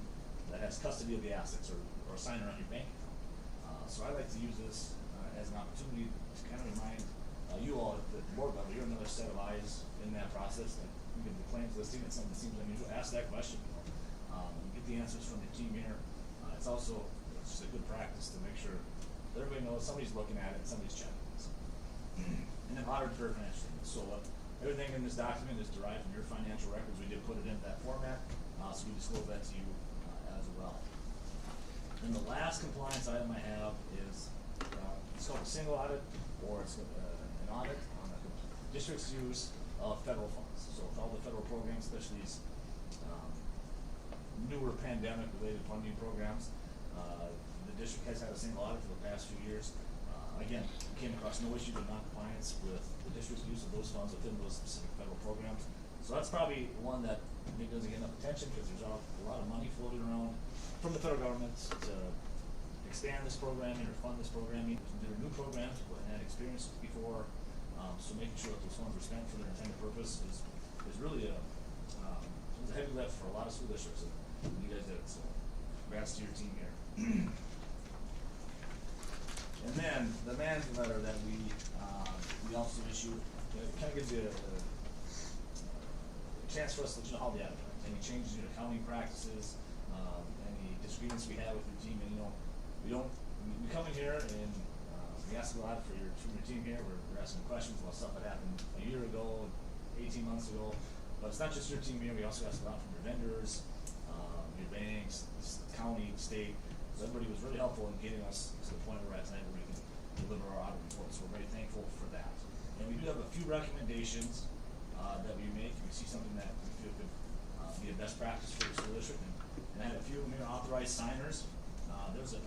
that has custody of the assets or a signer on your bank account. So I like to use this as an opportunity to kind of remind you all at the board level, you're another set of eyes in that process. Like you get the claims listing, and something that seems unusual, ask that question. You get the answers from the team here. It's also just a good practice to make sure that everybody knows somebody's looking at it and somebody's checking it. And then auditor financial statements. So everything in this document is derived from your financial records. We did put it in that format, so we disclose that to you as well. And the last compliance item I have is it's called a single audit, or it's an audit on the district's use of federal funds. So with all the federal programs, especially these newer pandemic-related funding programs, the district has had a single audit for the past few years. Again, we came across no issues of non-compliance with the district's use of those funds within those specific federal programs. So that's probably one that maybe doesn't get enough attention because there's a lot of money floating around from the federal government to expand this programming or fund this programming. There are new programs that had experience before, so making sure that those funds were spent for their intended purpose is really a heavy lift for a lot of school districts, and you guys did it. So congrats to your team here. And then the management letter that we also issued, it kind of gives you a chance for us to let you know how the audit went. Any changes in your accounting practices, any disagreements we have with your team, and we come in here and we ask a lot from your team here. We're asking questions about stuff that happened a year ago, 18 months ago. But it's not just your team here. We also ask a lot from your vendors, your banks, county, state. So everybody was really helpful in getting us to the point where we're at tonight where we can deliver our audit reports. So we're very thankful for that. And we do have a few recommendations that we make. If we see something that we feel could be a best practice for the school district. And I had a few authorized signers. There's a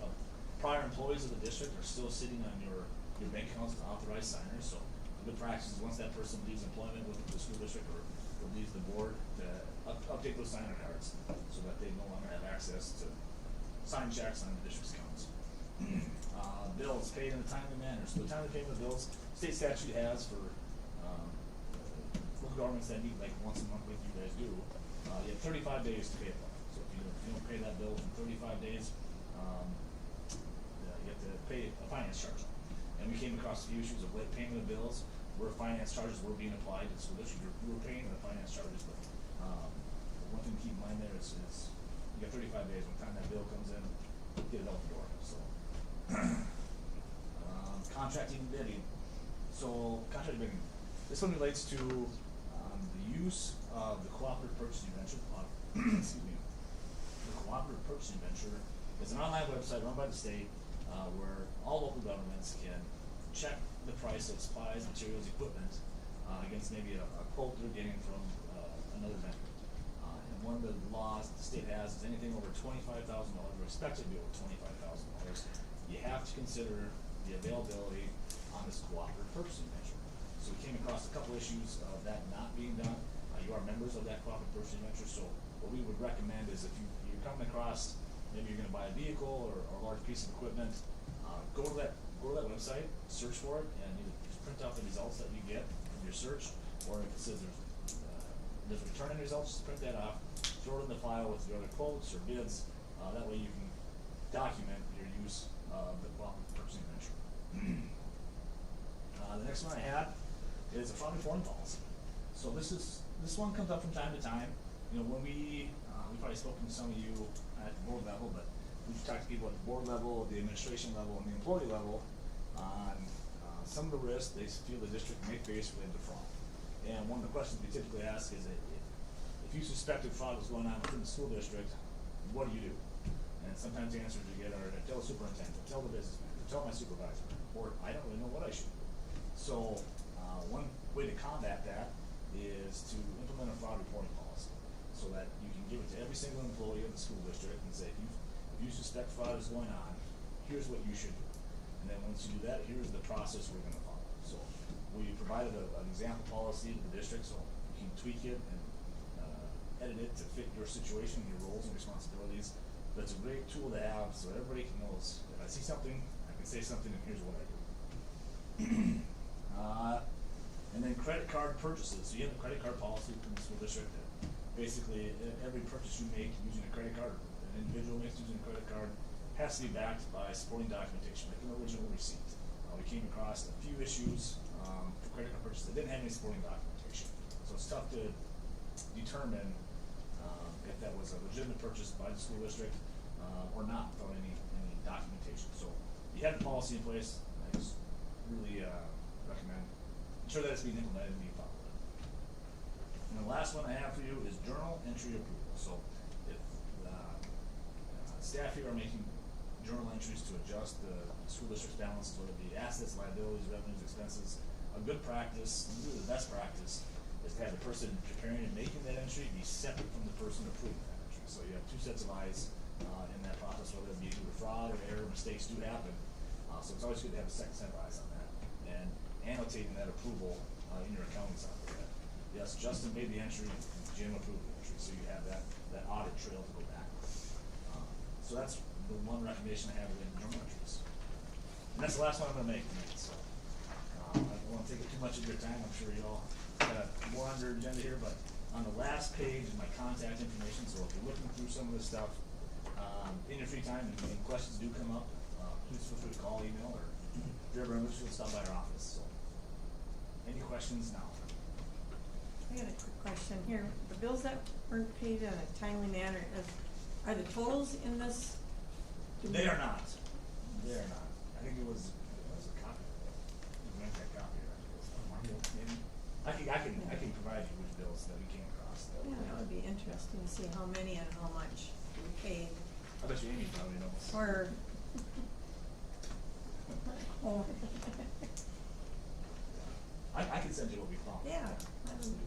prior employees of the district are still sitting on your bank accounts as authorized signers. So the good practice is once that person leaves employment with the school district or leaves the board, to update those signer cards so that they no longer have access to sign checks on the district's accounts. Bills paid in a timely manner. So the timely payment of bills, state statute has for local governments that meet like once a month like you guys do, you have 35 days to pay it. So if you don't pay that bill within 35 days, you have to pay a finance charge. And we came across a few issues of late payment of bills where finance charges were being applied to the school district. You were paying the finance charges, but one thing to keep in mind there is you got 35 days. By the time that bill comes in, get it out the door. So Contracting and bidding. So, contracting bidding. This one relates to, the use of the cooperative purchasing venture, excuse me. The cooperative purchasing venture is an online website run by the state, where all local governments can check the price of supplies, materials, equipment, against maybe a quote they're getting from, another vendor. And one of the laws the state has is anything over $25,000, or expected to be over $25,000, you have to consider the availability on this cooperative purchasing venture. So we came across a couple issues of that not being done. You are members of that cooperative purchasing venture, so what we would recommend is if you're coming across, maybe you're gonna buy a vehicle or a large piece of equipment, go to that website, search for it, and either just print out the results that you get from your search, or if it says there's returning results, just print that off, throw it in the file with your other quotes or bids, that way you can document your use of the cooperative purchasing venture. The next one I had is a fraud reporting policy. So this one comes up from time to time. You know, when we've probably spoken to some of you at the board level, but we've talked to people at the board level, the administration level, and the employee level on some of the risks they feel the district may face related to fraud. And one of the questions we typically ask is that if you suspected fraud was going on within the school district, what do you do? And sometimes the answers you get are, tell the superintendent, tell the business manager, tell my supervisor, or I don't really know what I should do. So, one way to combat that is to implement a fraud reporting policy, so that you can give it to every single employee of the school district and say, if you suspect fraud is going on, here's what you should do. And then once you do that, here's the process we're gonna follow. So, we provided an example policy to the district, so you can tweak it and edit it to fit your situation, your roles and responsibilities. But it's a great tool to have, so everybody knows, if I see something, I can say something, and here's what I do. And then credit card purchases. So you have a credit card policy from the school district that basically every purchase you make using a credit card, an individual makes using a credit card, has to be backed by supporting documentation, like an original receipt. We came across a few issues for credit card purchases that didn't have any supporting documentation. So it's tough to determine if that was a legitimate purchase by the school district or not without any documentation. So you have the policy in place. I just really recommend ensure that it's being implemented and being followed. And the last one I have for you is journal entry approval. So if staff here are making journal entries to adjust the school district's balances, whether it be assets, liabilities, revenues, expenses, a good practice, and really the best practice, is to have the person preparing and making that entry be separate from the person approving that entry. So you have two sets of eyes in that process, whether it be due to fraud or error, mistakes do happen. So it's always good to have a second set of eyes on that. And annotating that approval in your accounting software. Yes, Justin made the entry, Jim approved the entry, so you have that audit trail to go back. So that's the one recommendation I have in journal entries. And that's the last one I'm gonna make tonight, so. I don't wanna take up too much of your time, I'm sure you all got more on your agenda here, but on the last page is my contact information, so if you're looking through some of this stuff, in your free time, and questions do come up, please feel free to call, email, or if you're ever in Litchfield, stop by our office, so. Any questions now? I got a quick question here. The bills that weren't paid in a timely manner, are the totals in this? They are not. They are not. I think it was a copy. You rent that copy, right? Maybe. I can provide you with bills that we came across. Yeah, that would be interesting to see how many and how much we paid. I bet you Amy probably knows. Or. Oh. I can send you what we found. Yeah, I would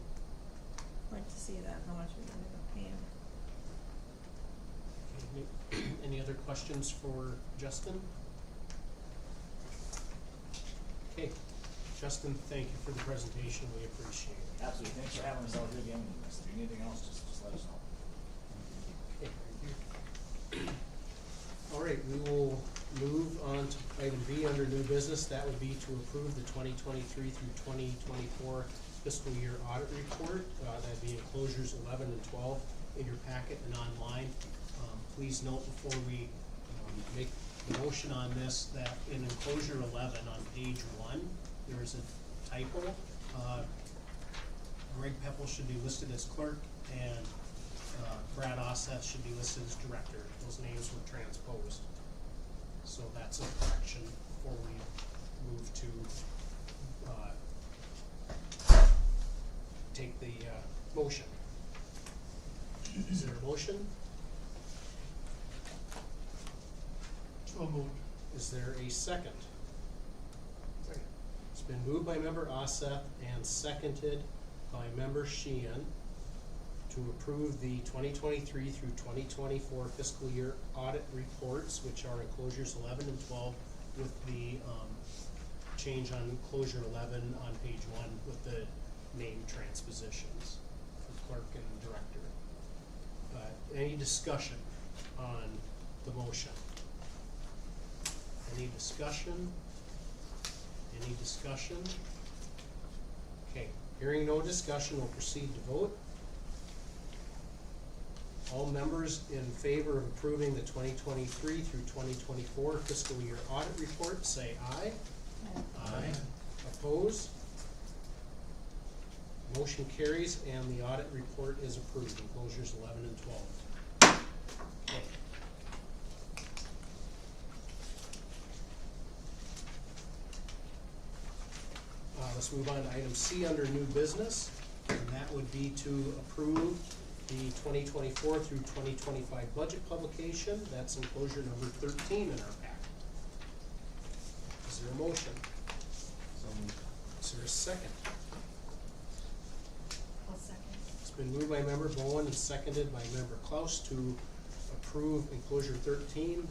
like to see that, how much we ended up paying. Any other questions for Justin? Okay, Justin, thank you for the presentation, we appreciate it. Absolutely, thanks for having us out here again. If you need anything else, just let us know. Okay, thank you. All right, we will move on to item B under new business. That would be to approve the 2023 through 2024 fiscal year audit report. That'd be enclosures 11 and 12 in your packet and online. Please note before we make the motion on this that in enclosure 11 on page 1, there is a typo. Greg Peppel should be listed as clerk and Brad Osseth should be listed as director. Those names were transposed. So that's a correction before we move to, take the, motion. Is there a motion? So moved. Is there a second? Second. It's been moved by member Oseth and seconded by member Sheehan to approve the 2023 through 2024 fiscal year audit reports, which are enclosures 11 and 12, with the change on enclosure 11 on page 1 with the name transpositions for clerk and director. Any discussion on the motion? Any discussion? Any discussion? Okay, hearing no discussion, we'll proceed to vote. All members in favor of approving the 2023 through 2024 fiscal year audit report, say aye. Aye. Oppose? Motion carries and the audit report is approved, enclosures 11 and 12. Okay. Let's move on to item C under new business, and that would be to approve the 2024 through 2025 budget publication. That's enclosure number 13 in our packet. Is there a motion? So moved. Is there a second? I'll second. It's been moved by member Bowen and seconded by member Klaus to approve enclosure 13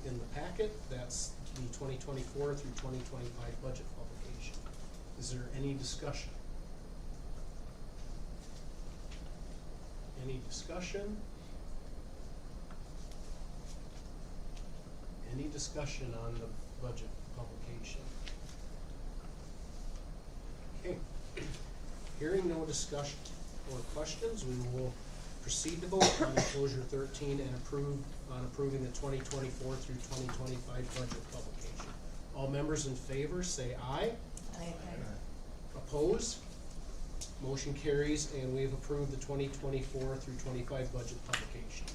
in the packet. That's the 2024 through 2025 budget publication. Is there any discussion? Any discussion? Any discussion on the budget publication? Okay. Hearing no discussion or questions, we will proceed to vote on enclosure 13 and approving the 2024 through 2025 budget publication. All members in favor say aye. Aye. Oppose? Motion carries and we've approved the 2024 through 25 budget publication.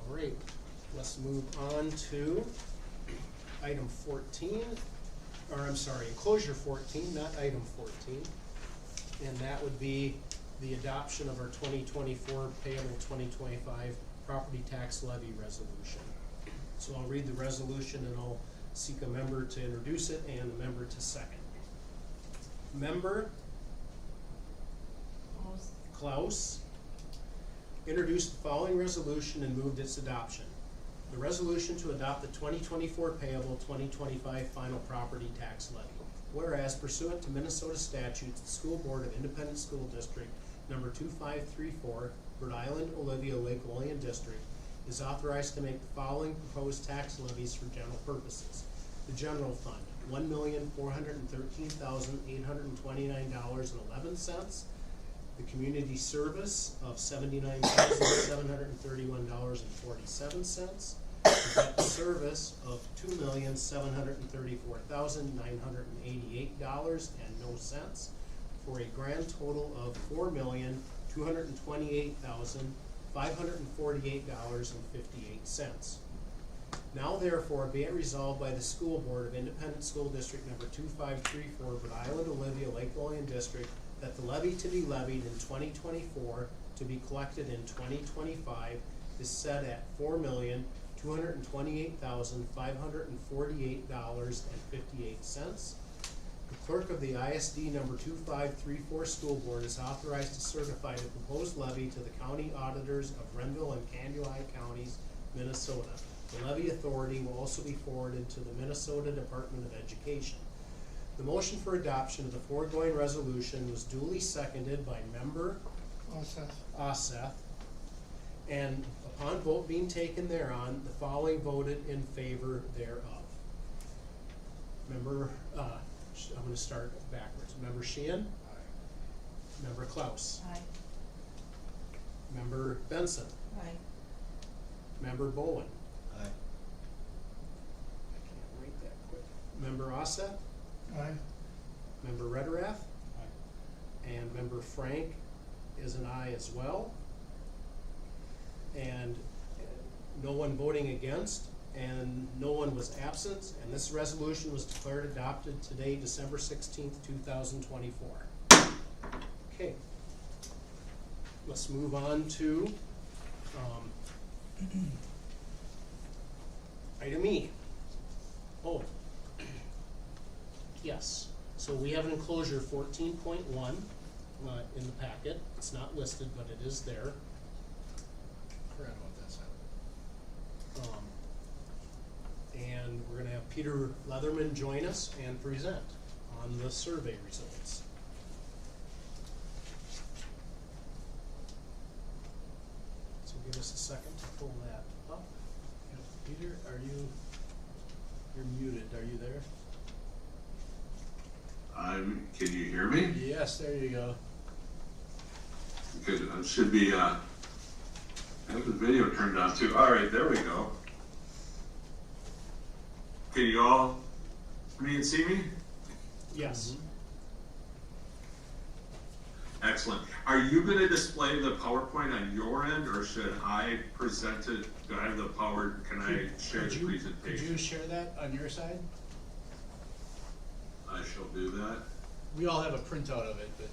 All right, let's move on to item 14, or I'm sorry, enclosure 14, not item 14. And that would be the adoption of our 2024 payable 2025 property tax levy resolution. So I'll read the resolution and I'll seek a member to introduce it and a member to second. Member Klaus introduced the following resolution and moved its adoption. The resolution to adopt the 2024 payable 2025 final property tax levy. Whereas pursuant to Minnesota statutes, the School Board of Independent School District number 2534, Rhode Island, Olivia, Lake Olean District, is authorized to make the following proposed tax levies for general purposes. The General Fund, $1,413,829.11. The Community Service of $79,731.47. The Debt Service of $2,734,988.00, for a grand total of $4,228,548.58. Now therefore be it resolved by the School Board of Independent School District number 2534, Rhode Island, Olivia, Lake Olean District, that the levy to be levied in 2024 to be collected in 2025 is set at $4,228,548.58. The clerk of the ISD number 2534 School Board is authorized to certify the proposed levy to the county auditors of Renville and Kansas counties, Minnesota. The levy authority will also be forwarded to the Minnesota Department of Education. The motion for adoption of the foregoing resolution was duly seconded by member Oseth, and upon vote being taken thereon, the following voted in favor thereof. Member, I'm going to start backwards. Member Sheehan? Aye. Member Klaus? Aye. Member Benson? Aye. Member Bowen? Aye. I can't write that quick. Member Oseth? Aye. Member Rederath? Aye. And Member Frank is an aye as well. And no one voting against, and no one was absent, and this resolution was declared adopted today, December 16th, 2024. Okay. Let's move on to item E. Oh, yes. So we have an enclosure 14.1 in the packet. It's not listed, but it is there. Forgot about that side. And we're gonna have Peter Leatherman join us and present on the survey results. So give us a second to pull that up. Yep. Peter, you're muted, are you there? Can you hear me? Yes, there you go. Because it should be, I have the video turned on too. All right, there we go. Can you all hear me and see me? Yes. Excellent. Are you going to display the PowerPoint on your end, or should I present it? Do I have the power? Can I share the presentation? Could you share that on your side? I shall do that. We all have a printout of it, but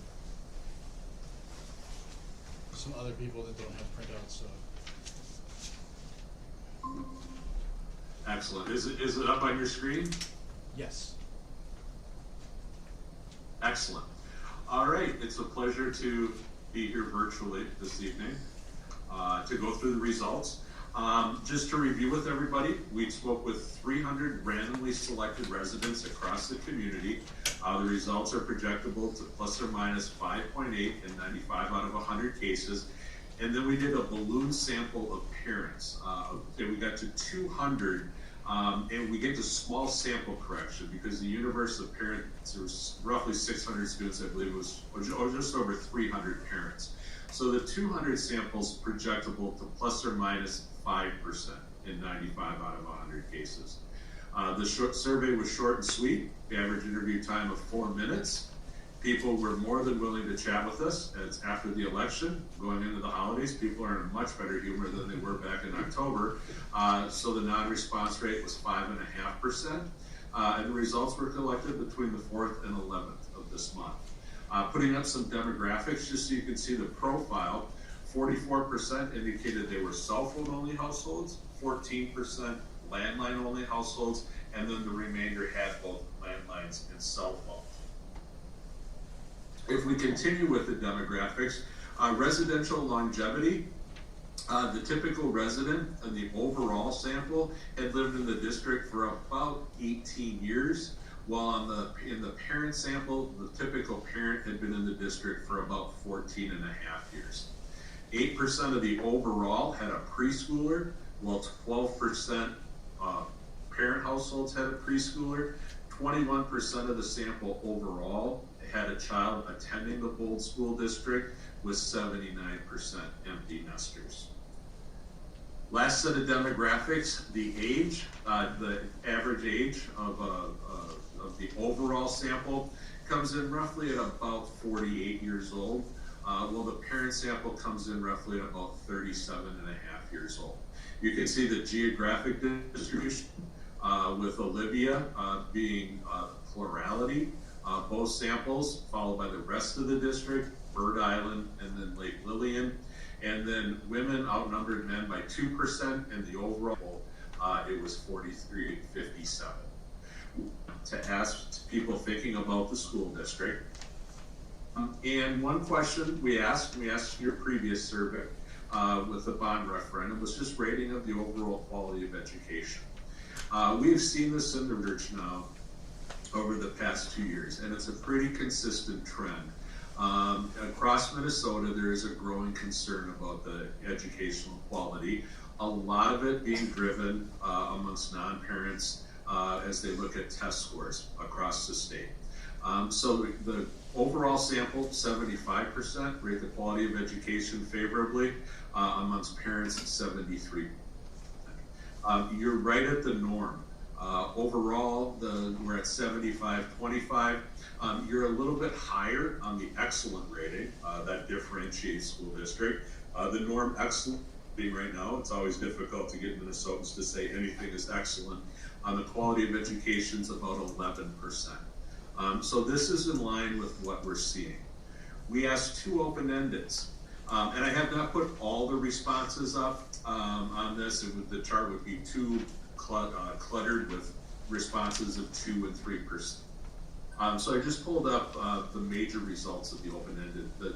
some other people that don't have printouts, so. Excellent. Is it up on your screen? Yes. Excellent. All right, it's a pleasure to be here virtually this evening to go through the results. Just to review with everybody, we spoke with 300 randomly selected residents across the community. The results are projectable to plus or minus 5.8 in 95 out of 100 cases. And then we did a balloon sample of parents. We got to 200, and we get to small sample correction because the universe of parents, there was roughly 600 students, I believe it was, or just over 300 parents. So the 200 samples projectable to plus or minus 5% in 95 out of 100 cases. The survey was short and sweet. The average interview time of 4 minutes. People were more than willing to chat with us. It's after the election, going into the holidays, people are in a much better humor than they were back in October. So the non-response rate was 5.5%. And the results were collected between the 4th and 11th of this month. Putting up some demographics just so you can see the profile. 44% indicated they were cell phone only households, 14% landline only households, and then the remainder had both landlines and cell phones. If we continue with the demographics, residential longevity, the typical resident in the overall sample had lived in the district for about 18 years, while in the parent sample, the typical parent had been in the district for about 14 and a half years. 8% of the overall had a preschooler, while 12% parent households had a preschooler. 21% of the sample overall had a child attending the Bold School District, with 79% empty nesters. Last set of demographics, the age, the average age of the overall sample comes in roughly at about 48 years old, while the parent sample comes in roughly at about 37 and a half years old. You can see the geographic distribution with Olivia being plurality, both samples, followed by the rest of the district, Bird Island, and then Lake Lillian. And then women outnumbered men by 2%, and the overall, it was 43-57. To ask people thinking about the school district. And one question we asked your previous survey with the bond referendum, was just rating of the overall quality of education. We've seen this in the research now over the past 2 years, and it's a pretty consistent trend. Across Minnesota, there is a growing concern about the educational quality, a lot of it being driven amongst non-parents as they look at test scores across the state. So the overall sample, 75%, rate the quality of education favorably, amongst parents, 73%. You're right at the norm. Overall, we're at 75-25. You're a little bit higher on the excellent rating. That differentiates school district. The norm excellent right now. It's always difficult to get Minnesotans to say anything is excellent. The quality of education is about 11%. So this is in line with what we're seeing. We asked 2 open-endeds, and I have not put all the responses up on this. The chart would be too cluttered with responses of 2 and 3%. So I just pulled up the major results of the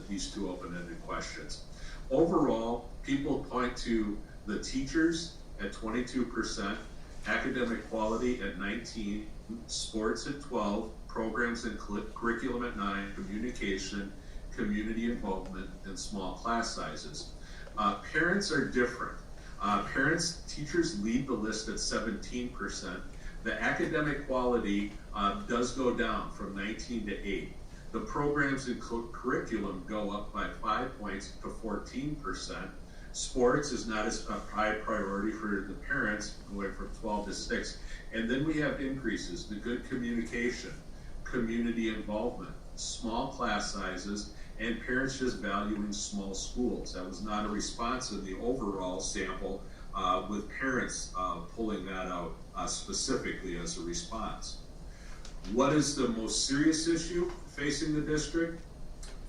these 2 open-ended questions. Overall, people point to the teachers at 22%, academic quality at 19%, sports at 12%, programs and curriculum at 9%, communication, community involvement, and small class sizes. Parents are different. Teachers lead the list at 17%. The academic quality does go down from 19 to 8. The programs and curriculum go up by 5 points to 14%. Sports is not as a high priority for the parents, going from 12 to 6. And then we have increases: the good communication, community involvement, small class sizes, and parents just valuing small schools. That was not a response in the overall sample, with parents pulling that out specifically as a response. What is the most serious issue facing the district?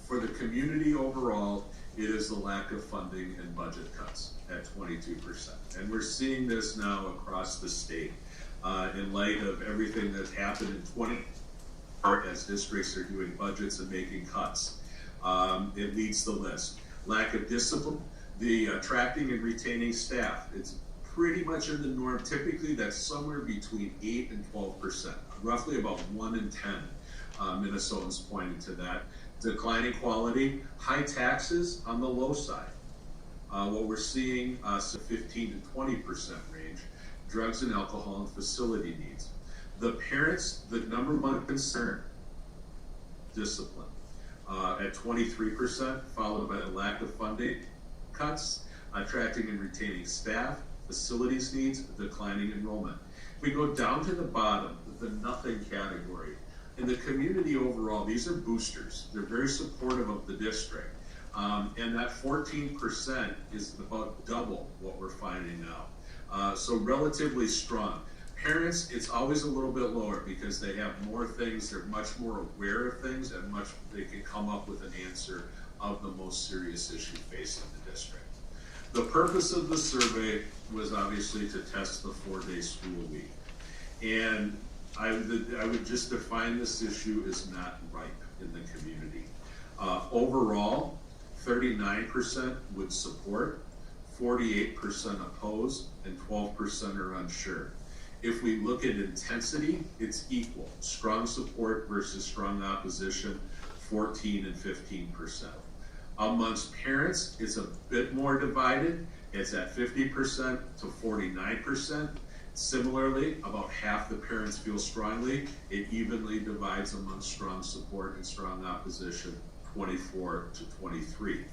For the community overall, it is the lack of funding and budget cuts at 22%. And we're seeing this now across the state in light of everything that's happened in 20 as districts are doing budgets and making cuts. It leads the list. Lack of discipline, the attracting and retaining staff. It's pretty much in the norm. Typically, that's somewhere between 8 and 12%, roughly about 1 in 10 Minnesotans pointing to that. Declining quality, high taxes on the low side. What we're seeing, 15 to 20% range. Drugs and alcohol and facility needs. The parents, the number one concern, discipline, at 23%, followed by the lack of funding cuts, attracting and retaining staff, facilities needs, declining enrollment. If we go down to the bottom, the nothing category, in the community overall, these are boosters. They're very supportive of the district. And that 14% is about double what we're finding now. So relatively strong. Parents, it's always a little bit lower because they have more things, they're much more aware of things, and they can come up with an answer of the most serious issue facing the district. The purpose of the survey was obviously to test the 4-day school week. And I would just define this issue as not ripe in the community. Overall, 39% would support, 48% oppose, and 12% are unsure. If we look at intensity, it's equal. Strong support versus strong opposition, 14 and 15%. Amongst parents, it's a bit more divided. It's at 50% to 49%. Similarly, about half the parents feel strongly. It evenly divides amongst strong support and strong opposition, 24 to 23.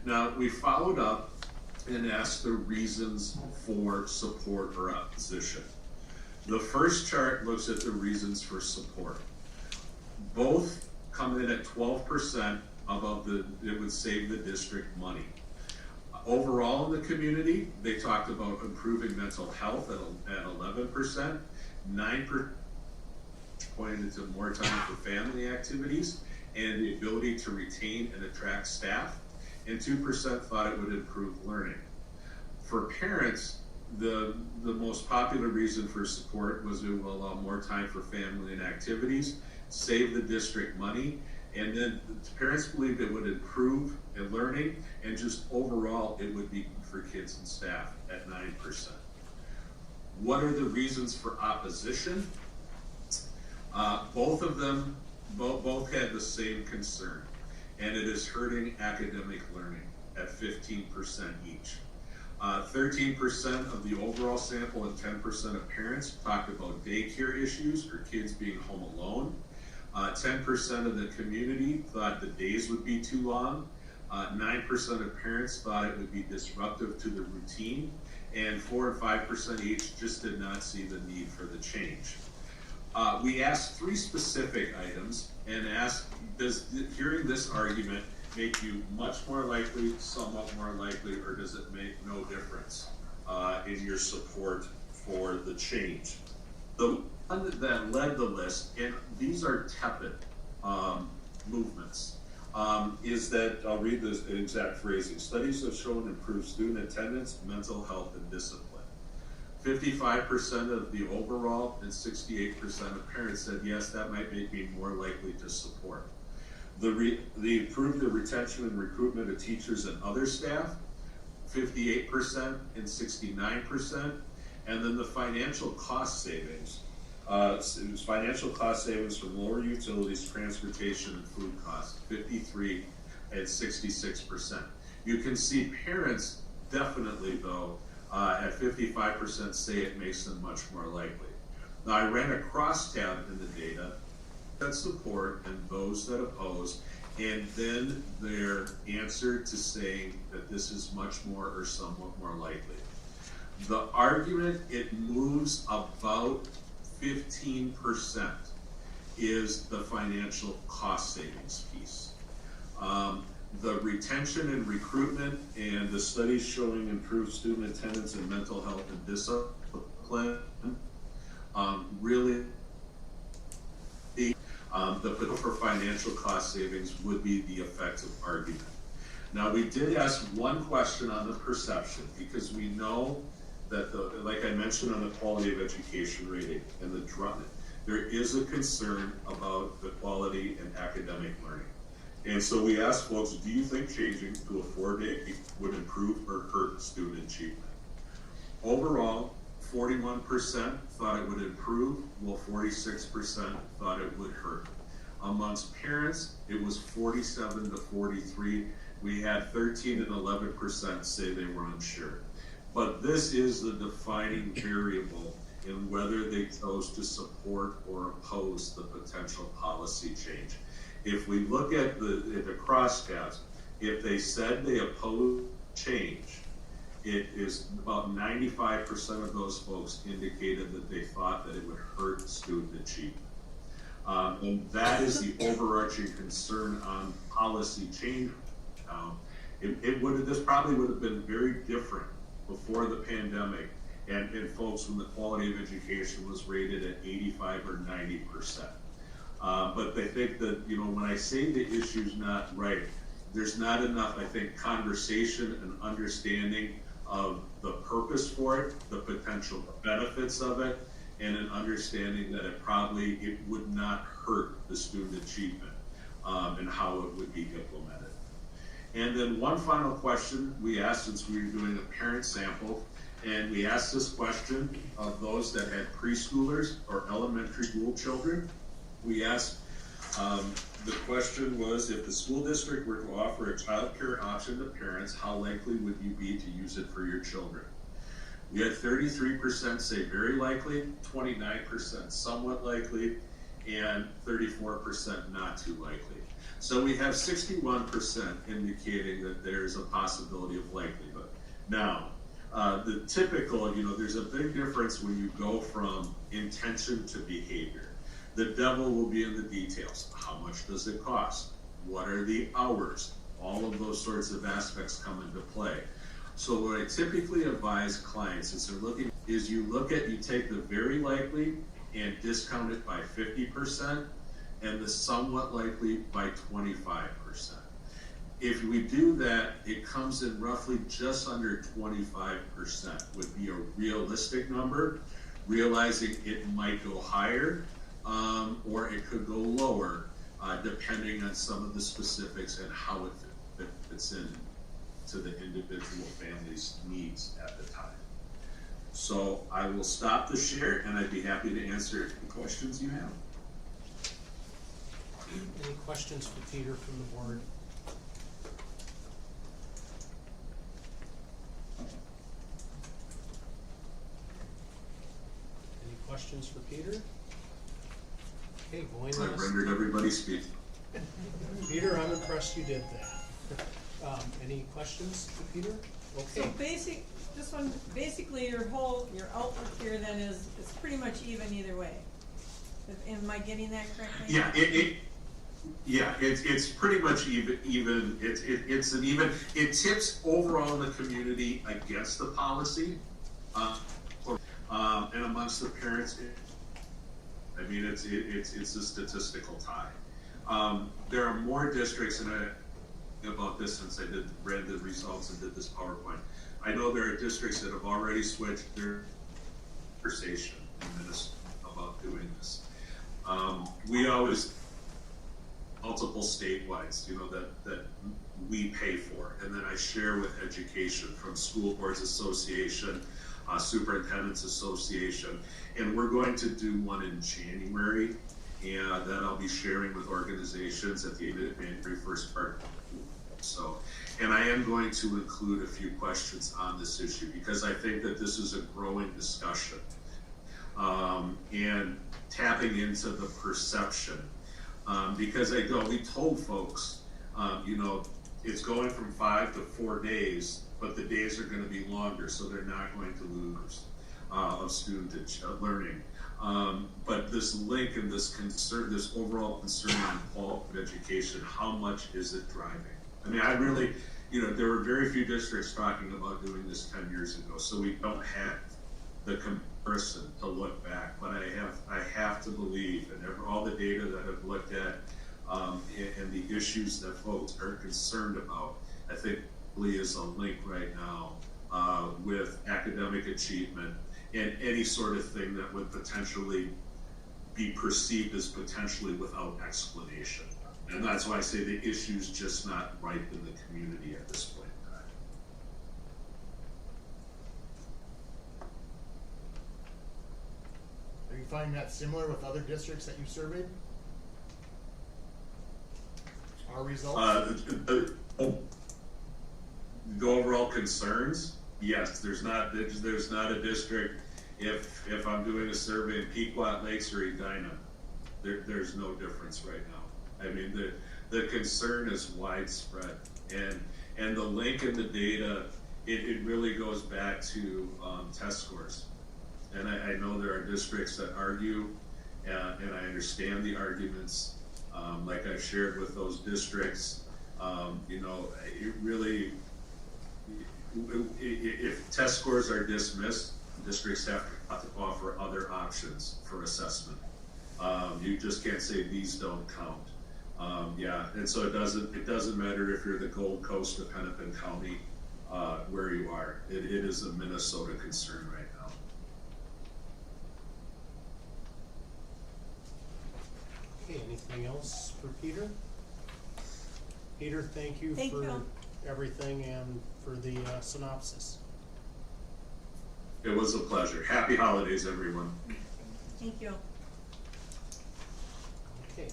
Now, we followed up and asked the reasons for support or opposition. The first chart looks at the reasons for support. Both come in at 12% above it would save the district money. Overall in the community, they talked about improving mental health at 11%, 9% pointed to more time for family activities and the ability to retain and attract staff, and 2% thought it would improve learning. For parents, the most popular reason for support was it will allow more time for family and activities, save the district money, and then the parents believed it would improve in learning, and just overall it would be good for kids and staff at 9%. What are the reasons for opposition? Both of them, both had the same concern, and it is hurting academic learning at 15% each. 13% of the overall sample and 10% of parents talked about daycare issues or kids being home alone. 10% of the community thought the days would be too long. 9% of parents thought it would be disruptive to the routine. And 4 and 5% each just did not see the need for the change. We asked 3 specific items and asked, does hearing this argument make you much more likely, somewhat more likely, or does it make no difference in your support for the change? The one that led the list, and these are tepid movements, is that, I'll read this exact phrasing. Studies have shown improved student attendance, mental health, and discipline. 55% of the overall and 68% of parents said, yes, that might make me more likely to support. They improved the retention and recruitment of teachers and other staff, 58% and 69%. And then the financial cost savings, it was financial cost savings from lower utilities, transportation, and food costs, 53 and 66%. You can see parents definitely, though, at 55% say it makes them much more likely. Now, I ran a crosstab in the data that support and those that oppose, and then their answer to saying that this is much more or somewhat more likely. The argument, it moves about 15%, is the financial cost savings piece. The retention and recruitment and the studies showing improved student attendance and mental health and discipline really the potential for financial cost savings would be the effective argument. Now, we did ask one question on the perception, because we know that like I mentioned on the quality of education rating and the drop, there is a concern about the quality and academic learning. And so we asked folks, do you think changing to a 4-day would improve or hurt student achievement? Overall, 41% thought it would improve, while 46% thought it would hurt. Amongst parents, it was 47 to 43. We had 13 and 11% say they were unsure. But this is the defining variable in whether they chose to support or oppose the potential policy change. If we look at the crosstabs, if they said they oppose change, it is about 95% of those folks indicated that they thought that it would hurt student achievement. And that is the overarching concern on policy change. This probably would have been very different before the pandemic, and folks when the quality of education was rated at 85 or 90%. But they think that, you know, when I say the issue's not right, there's not enough, I think, conversation and understanding of the purpose for it, the potential benefits of it, and an understanding that it would not hurt the student achievement and how it would be implemented. And then one final question we asked, since we were doing a parent sample, and we asked this question of those that had preschoolers or elementary school children. We asked, the question was, if the school district were to offer a child care option to parents, how likely would you be to use it for your children? We had 33% say very likely, 29% somewhat likely, and 34% not too likely. So we have 61% indicating that there's a possibility of likelihood. Now, the typical, you know, there's a big difference when you go from intention to behavior. The devil will be in the details. How much does it cost? What are the hours? All of those sorts of aspects come into play. So what I typically advise clients is you take the very likely and discount it by 50%, and the somewhat likely by 25%. If we do that, it comes in roughly just under 25% would be a realistic number, realizing it might go higher or it could go lower depending on some of the specifics and how it fits in to the individual family's needs at the time. So I will stop the share, and I'd be happy to answer any questions you have. Any questions for Peter from the board? Any questions for Peter? Okay, going I last. rendered everybody speak. Peter, I'm impressed you did that. Any questions for Peter? Okay. So basically your outlook here then is pretty much even either way. Am I getting that correctly? Yeah, Yeah, it's pretty much even, it's an even, it tips overall in the community against the policy, and amongst the parents, I mean, it's a statistical tie. There are more districts, and I about this since I read the results and did this PowerPoint. I know there are districts that have already switched their conversation in Minnesota about doing this. We always multiple statewide, you know, that we pay for, and then I share with education from School Boards Association, Superintendents Association, and we're going to do one in January, and that I'll be sharing with organizations at the very first part. So, and I am going to include a few questions on this issue because I think that this is a growing discussion, and tapping into the perception. Because we told folks, you know, it's going from 5 to 4 days, but the days are going to be longer, so they're not going to lose of student learning. But this link and this concern, this overall concern on quality of education, how much is it driving? I mean, I really, you know, there were very few districts talking about doing this 10 years ago, so we don't have the comparison to look back. But I have to believe, and all the data that I've looked at, and the issues that folks are concerned about, I think really is a link right now with academic achievement and any sort of thing that would potentially be perceived as potentially without explanation. And that's why I say the issue's just not ripe in the community at this point in time. Are you finding that similar with other districts that you surveyed? Our results? The overall concerns, yes, there's not a district, if I'm doing a survey in Pequot Lakes or Edina, there's no difference right now. I mean, the concern is widespread, and the link in the data, it really goes back to test scores. And I know there are districts that argue, and I understand the arguments, like I've shared with those districts. You know, it really, if test scores are dismissed, districts have to offer other options for assessment. You just can't say these don't count. Yeah, and so it doesn't matter if you're the Gold Coast of Hennepin County, where you are. It is a Minnesota concern right now. Okay, anything else for Peter? Peter, thank you for everything and for the synopsis. It was a pleasure. Happy holidays, everyone. Thank you. Okay.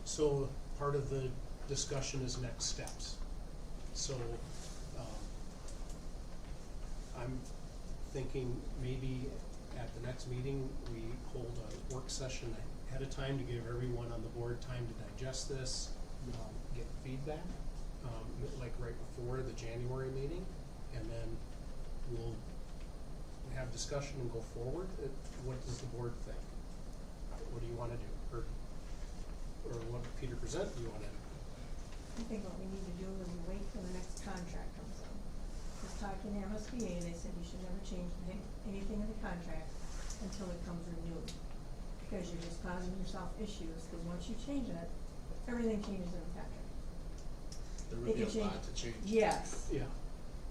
So part of the discussion is next steps. So I'm thinking maybe at the next meeting we hold a work session ahead of time to give everyone on the board time to digest this, get feedback, like right before the January meeting, and then we'll have discussion and go forward. What does the board think? What do you want to do? Or what did Peter present? Do you want to do? I think what we need to do is wait till the next contract comes out. Just talking to MSBA, they said you should never change anything in the contract until it comes renewed. Because you're just causing yourself issues, because once you change it, everything changes in the contract. There would be a lot to change. Yes. Yeah.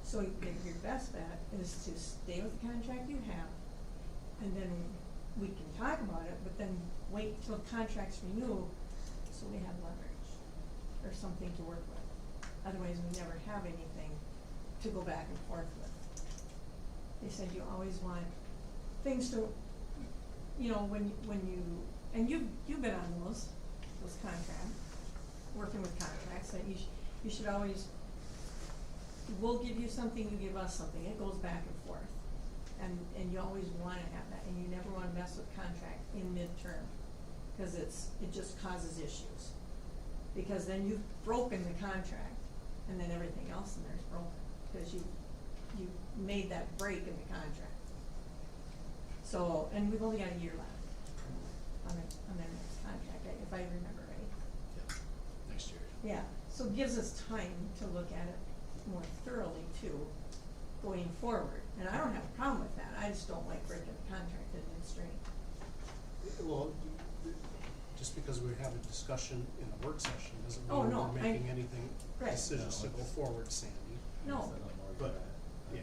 So your best bet is to stay with the contract you have, and then we can talk about it, but then wait till contracts renew, so we have leverage, or something to work with. Otherwise, we never have anything to go back and forth with. They said you always want things to, you know, when you, and you've been on those contracts, working with contracts, that you should always, we'll give you something, you give us something, it goes back and forth. And you always wanna have that, and you never wanna mess with contract in midterm, cause it just causes issues. Because then you've broken the contract, and then everything else in there is broken, cause you made that break in the contract. So, and we've only got a year left. on their next contract, if I remember right. Yeah, next year. Yeah, so it gives us time to look at it more thoroughly too, going forward. And I don't have a problem with that, I just don't like breaking the contract in midstream. Well, just because we have a discussion in a work session doesn't Oh, mean no, we're making anything, Right. decisions to go forward, Sandy. No, But, yeah,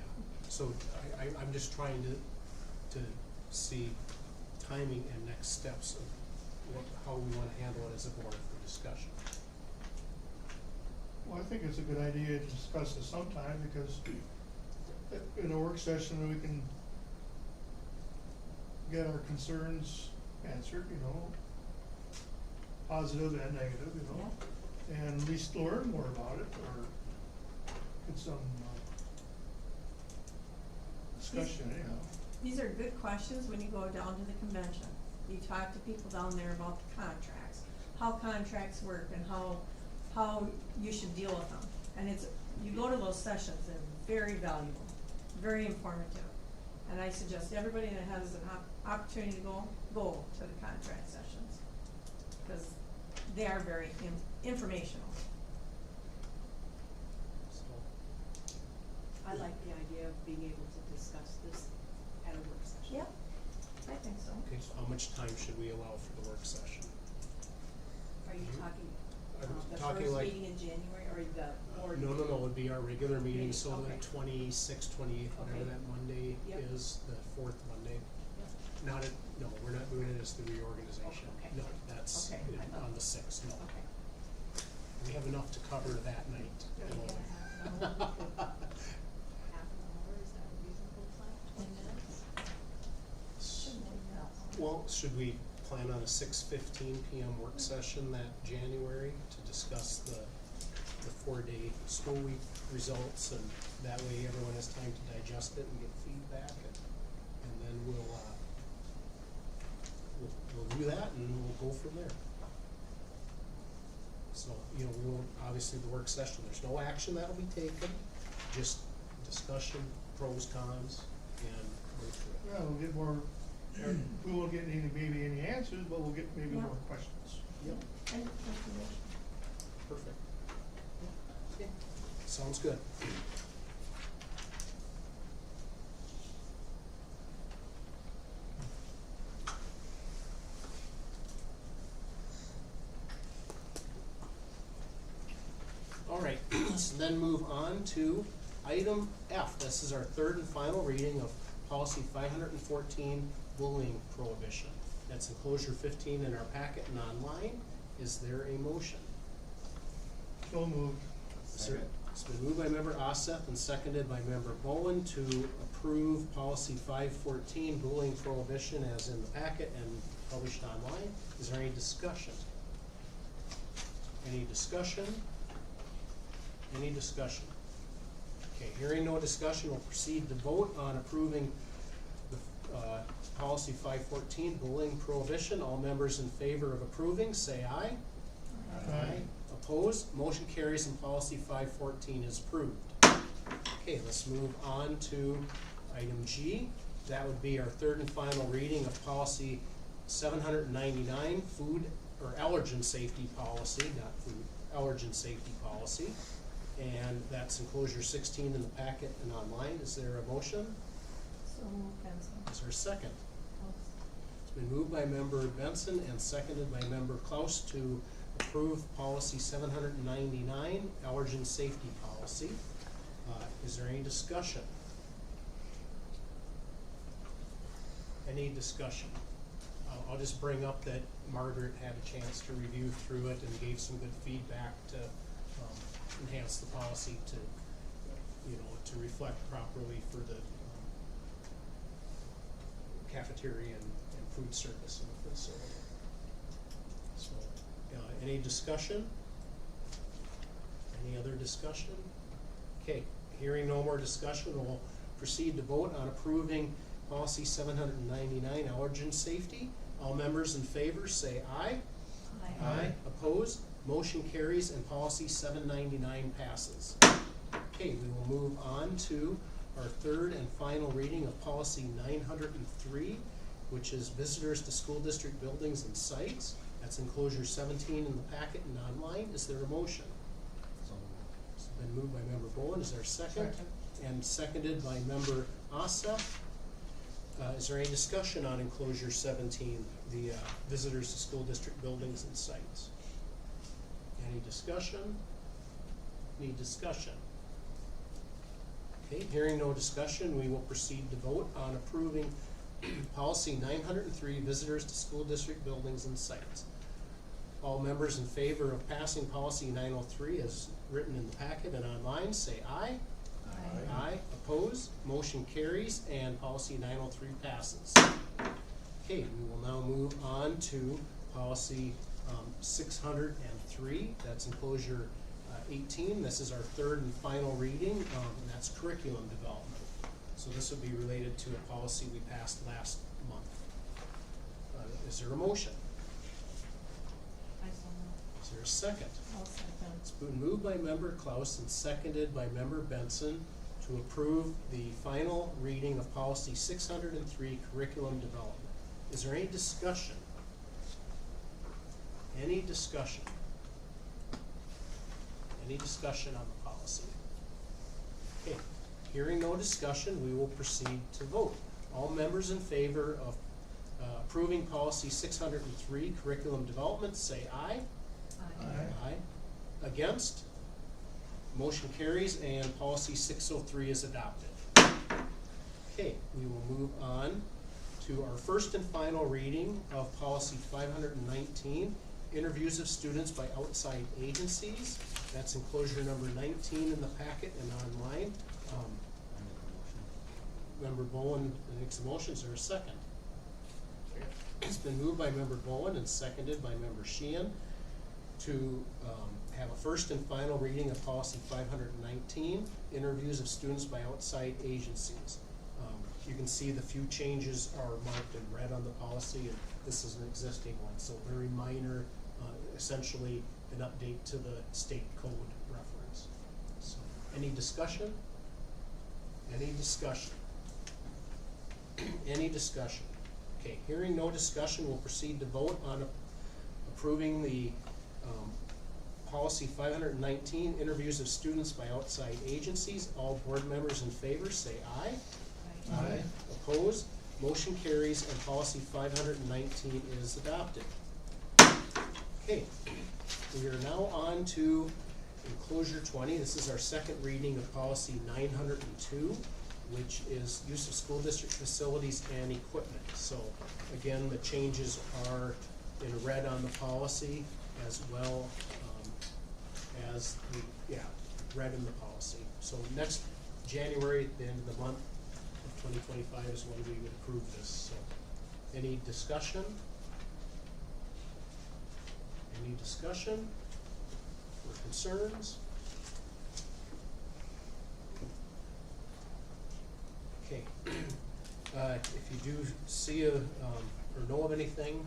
so I'm just trying to see timing and next steps of how we wanna handle it as a board for discussion. Well, I think it's a good idea to discuss this sometime, because in a work session, we can get our concerns answered, you know, positive and negative, you know, and at least learn more about it, or get some discussion anyhow. these are good questions when you go down to the convention. You talk to people down there about the contracts, how contracts work and how you should deal with them. And you go to those sessions, they're very valuable, very informative. And I suggest everybody that has an opportunity to go to the contract sessions, because they are very informational. So, I like the idea of being able to discuss this at a work session. Yep, I think so. okay, so how much time should we allow for the work session? Are you talking, I'm the talking first like- meeting in January, or the board? No, it would be our regular meeting, so the Okay. 26th, 28th, whatever Okay. that Monday Yep. is, the fourth Monday. Yep. No, we're not doing it as the reorganization. Okay. No, that's Okay, I thought- on the 6th, no. Okay. We have enough to cover that night. Half an hour, is that a reasonable plan, 20 minutes? Well, should we plan on a 6:15 PM work session that January to discuss the 4-day school week results, and that way everyone has time to digest it and get feedback, and then we'll do that and we'll go from there. So, we won't, obviously the work session, there's no action that'll be taken, just discussion, pros, cons, and go through it. Yeah, we'll get more, we won't get maybe any answers, but we'll get maybe Yeah. more questions. Yep, And information. perfect. Sounds good. All right, let's then move on to item F. This is our third and final reading of policy 514, bullying prohibition. That's enclosure 15 in our packet and online. Is there a motion? So moved. Second. It's been moved by member Oseth and seconded by member Bowen to approve policy 514, bullying prohibition, as in the packet and published online. Is there any discussion? Any discussion? Any discussion? Okay, hearing no discussion, we'll proceed to vote on approving the policy 514, bullying prohibition. All members in favor of approving, say aye. Aye. Opposed? Motion carries and policy 514 is approved. Okay, let's move on to item G. That would be our third and final reading of policy 799, food or allergen safety policy, not food, allergen safety policy. And that's enclosure 16 in the packet and online. Is there a motion? So moved, Benson. Is there a second? It's been moved by member Benson and seconded by member Klaus to approve policy 799, allergen safety policy. Is there any discussion? Any discussion? I'll just bring up that Margaret had a chance to review through it and gave some good feedback to enhance the policy to, to reflect properly for the cafeteria and food service in the facility. So, any discussion? Any other discussion? Okay, hearing no more discussion, we'll proceed to vote on approving policy 799, allergen safety. All members in favor say aye. Aye. Opposed? Motion carries and policy 799 passes. Okay, we will move on to our third and final reading of policy 903, which is visitors to school district buildings and sites. That's enclosure 17 in the packet and online. Is there a motion? It's been moved by member Bowen. Is there a second? And seconded by member Asseth. Is there any discussion on enclosure 17, the visitors to school district buildings and sites? Any discussion? Any discussion? Okay, hearing no discussion, we will proceed to vote on approving policy 903, visitors to school district buildings and sites. All members in favor of passing policy 903 as written in the packet and online, say aye. Aye. Aye. Opposed? Motion carries and policy 903 passes. Okay, we will now move on to policy 603. That's enclosure 18. This is our third and final reading, and that's curriculum development. So this would be related to a policy we passed last month. Is there a motion? Is there a second? I'll second. It's been moved by member Klaus and seconded by member Benson to approve the final reading of policy 603, curriculum development. Is there any discussion? Any discussion? Any discussion on the policy? Okay, hearing no discussion, we will proceed to vote. All members in favor of approving policy 603, curriculum development, say aye. Aye. Against? Motion carries and policy 603 is adopted. Okay, we will move on to our first and final reading of policy 519, interviews of students by outside agencies. That's enclosure number 19 in the packet and online. Member Bowen makes a motion. Is there a second? It's been moved by member Bowen and seconded by member Sheehan to have a first and final reading of policy 519, interviews of students by outside agencies. You can see the few changes are marked in red on the policy, and this is an existing one, so very minor, essentially an update to the state code reference. So, any discussion? Any discussion? Any discussion? Okay, hearing no discussion, we'll proceed to vote on approving the policy 519, interviews of students by outside agencies. All board members in favor say aye. Aye. Opposed? Motion carries and policy 519 is adopted. Okay, we are now on to enclosure 20. This is our second reading of policy 902, which is use of school district facilities and equipment. So again, the changes are in red on the policy as well as the, red in the policy. So next January, at the end of the month of 2025 is when we would approve this. So any discussion? Any discussion or concerns? Okay. If you do see or know of anything,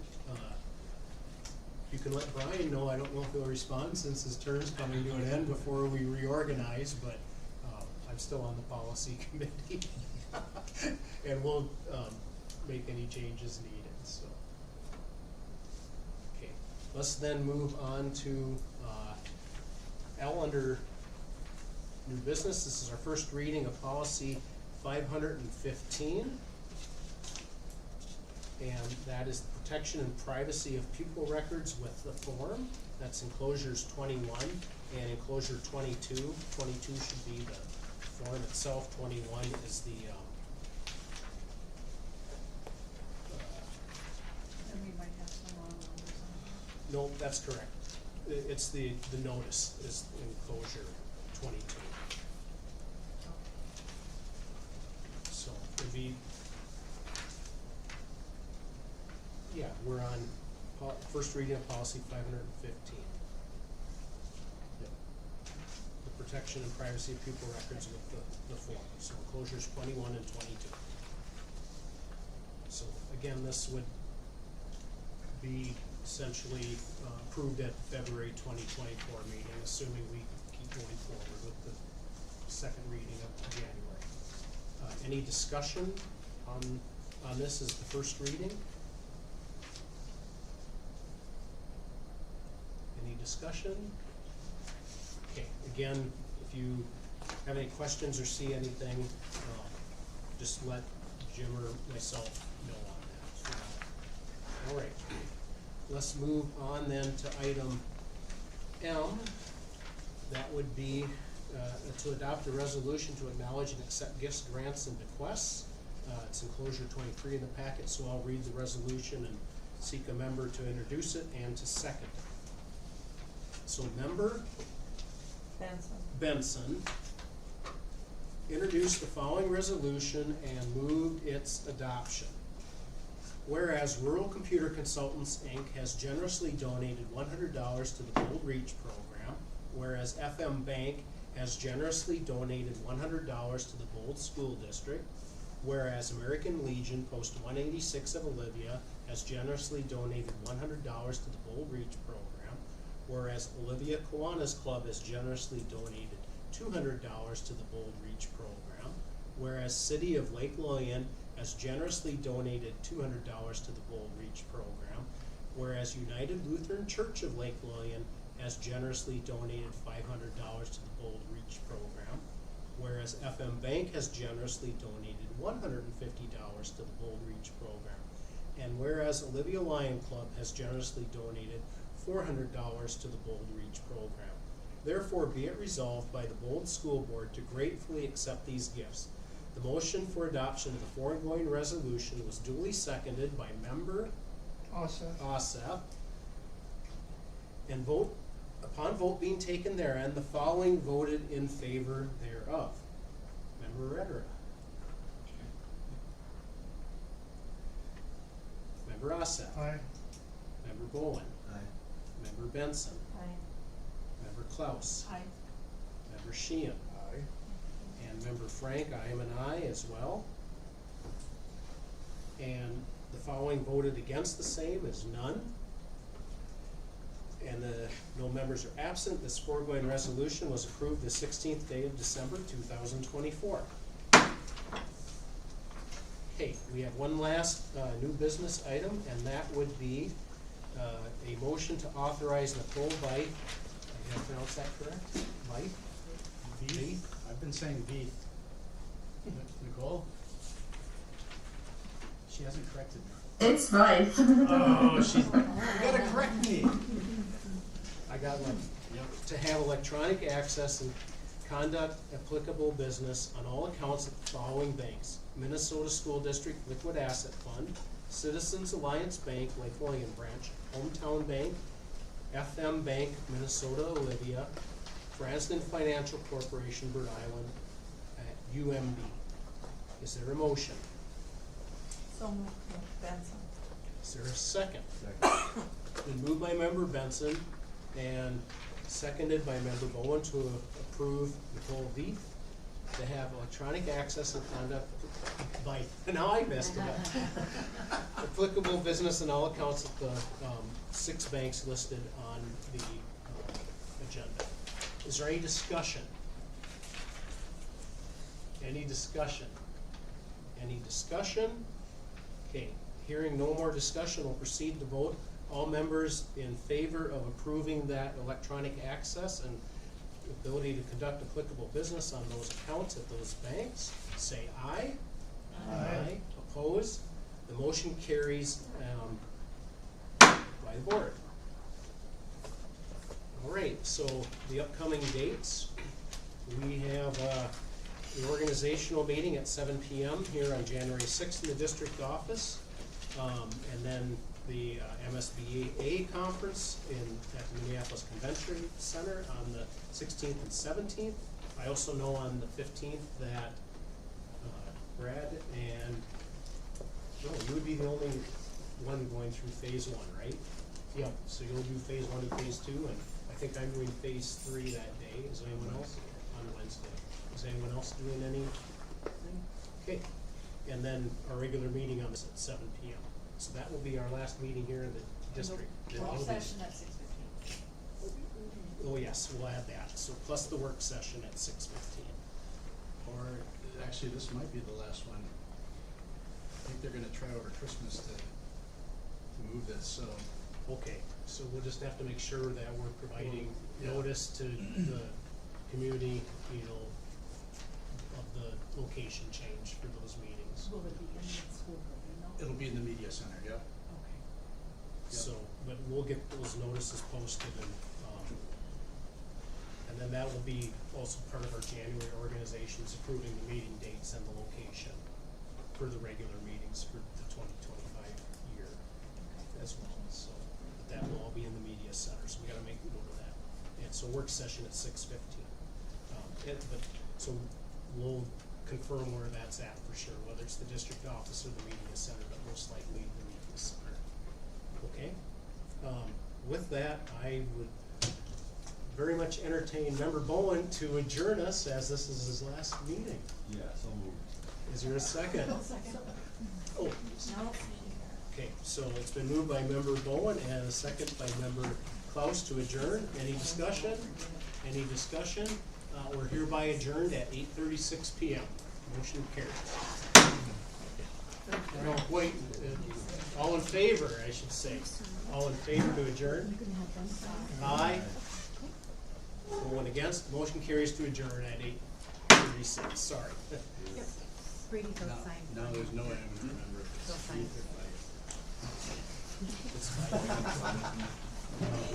you can let Brian know. I don't know if he'll respond since his term's coming to an end before we reorganize, but I'm still on the policy committee. And we'll make any changes needed, so. Okay, let's then move on to L under new business. This is our first reading of policy 515. And that is the protection and privacy of pupil records with the form. That's enclosures 21 and enclosure 22. 22 should be the form itself. 21 is the And we might have some wrong numbers on no, that's correct. It's the notice is enclosure 22. So it'd be, yeah, we're on first reading of policy 515. Yep. The protection and privacy of pupil records with the form. So enclosures 21 and 22. So again, this would be essentially approved at the February 2024 meeting, assuming we keep going forward with the second reading of January. Any discussion on on this is the first reading. Any discussion? Okay, again, if you have any questions or see anything, just let Jim or myself know on that. All right, let's move on then to item M. That would be to adopt a resolution to acknowledge and accept gifts, grants, and bequests. It's enclosure 23 in the packet, so I'll read the resolution and seek a member to introduce it and to second it. So member Benson introduced the following resolution and moved its adoption. Whereas Rural Computer Consultants, Inc. has generously donated $100 to the Bold Reach program, whereas FM Bank has generously donated $100 to the Bold School District, whereas American Legion Post 186 of Olivia has generously donated $100 to the Bold Reach program, whereas Olivia Kiwanis Club has generously donated $200 to the Bold Reach program, whereas City of Lake Lillian has generously donated $200 to the Bold Reach program, whereas United Lutheran Church of Lake Lillian has generously donated $500 to the Bold Reach program, whereas FM Bank has generously donated $150 to the Bold Reach program, and whereas Olivia Lion Club has generously donated $400 to the Bold Reach program. Therefore, be it resolved by the Bold School Board to gratefully accept these gifts. The motion for adoption of the foregoing resolution was duly seconded by member Oseth. And upon vote being taken therein, the following voted in favor thereof. Member Redra. Member Oseth. Aye. Member Bowen. Aye. Member Benson. Aye. Member Klaus. Aye. Member Sheehan. Aye. And Member Frank, I am an aye as well. And the following voted against the same is none. And no members are absent. This foregoing resolution was approved the 16th day of December 2024. Okay, we have one last new business item, and that would be a motion to authorize Nicole Veith. Did I pronounce that correct? Veith? I've been saying Veith. Nicole? She hasn't corrected me. It's fine. Oh, you gotta correct me. I got one. Yep. To have electronic access and conduct applicable business on all accounts at the following banks: Minnesota School District Liquid Asset Fund, Citizens Alliance Bank, Lake Lillian Branch, Hometown Bank, FM Bank, Minnesota Olivia, Franzen Financial Corporation, Bird Island, UMB. Is there a motion? So moved, Benson. Is there a second? Second. Been moved by member Benson and seconded by member Bowen to approve Nicole Veith to have electronic access and conduct by, now I messed it up. Applicable business in all accounts of the 6 banks listed on the agenda. Is there any discussion? Any discussion? Any discussion? Okay, hearing no more discussion, we'll proceed to vote. All members in favor of approving that electronic access and ability to conduct applicable business on those accounts at those banks, say aye. Aye. Opposed? The motion carries by the board. All right, so the upcoming dates, we have the organizational meeting at 7 p.m. here on January 6th in the district office, and then the MSBA conference at the Minneapolis Convention Center on the 16th and 17th. I also know on the 15th that Brad and, no, you would be the only one going through phase 1, right? Yep, so you'll do phase 1 and phase 2, and I think I'm doing phase 3 that day. Is anyone else? On Wednesday. Is anyone else doing anything? Okay, and then our regular meeting on this at 7 p.m. So that will be our last meeting here in the district. Work session at 6:15. Oh yes, we'll add that. So plus the work session at 6:15. Or actually, this might be the last one. think they're gonna try over Christmas to move this, so. Okay, so we'll just have to make sure that we're providing Yeah. notice to the community, you know, of the location change for those meetings. Will it be in the school building though? It'll be in the media center, yep. Okay. So, but we'll get those notices posted and then that will be also part of our January organizations approving the meeting dates and the location for the regular meetings for the 2025 year as well, so, but that will all be in the media center, so we gotta make note of that. And so work session at 6:15. So we'll confirm where that's at for sure, whether it's the district office or the media center, but most likely the media center. Okay? With that, I would very much entertain Member Bowen to adjourn us, as this is his last meeting. Yeah, so moved. Is there a second? Second. Oh, No, okay, so it's been moved by Member Bowen and a second by Member Klaus to adjourn. Any discussion? Any discussion? We're hereby adjourned at 8:36 p.m. Motion carries. No, wait, all in favor, I should say. All in favor to adjourn? Aye. No one against? Motion carries to adjourn at 8:36, sorry. Brady, go Now, sign. now there's no way I'm gonna remember if it's Go sign. Keith or Mike. It's fine.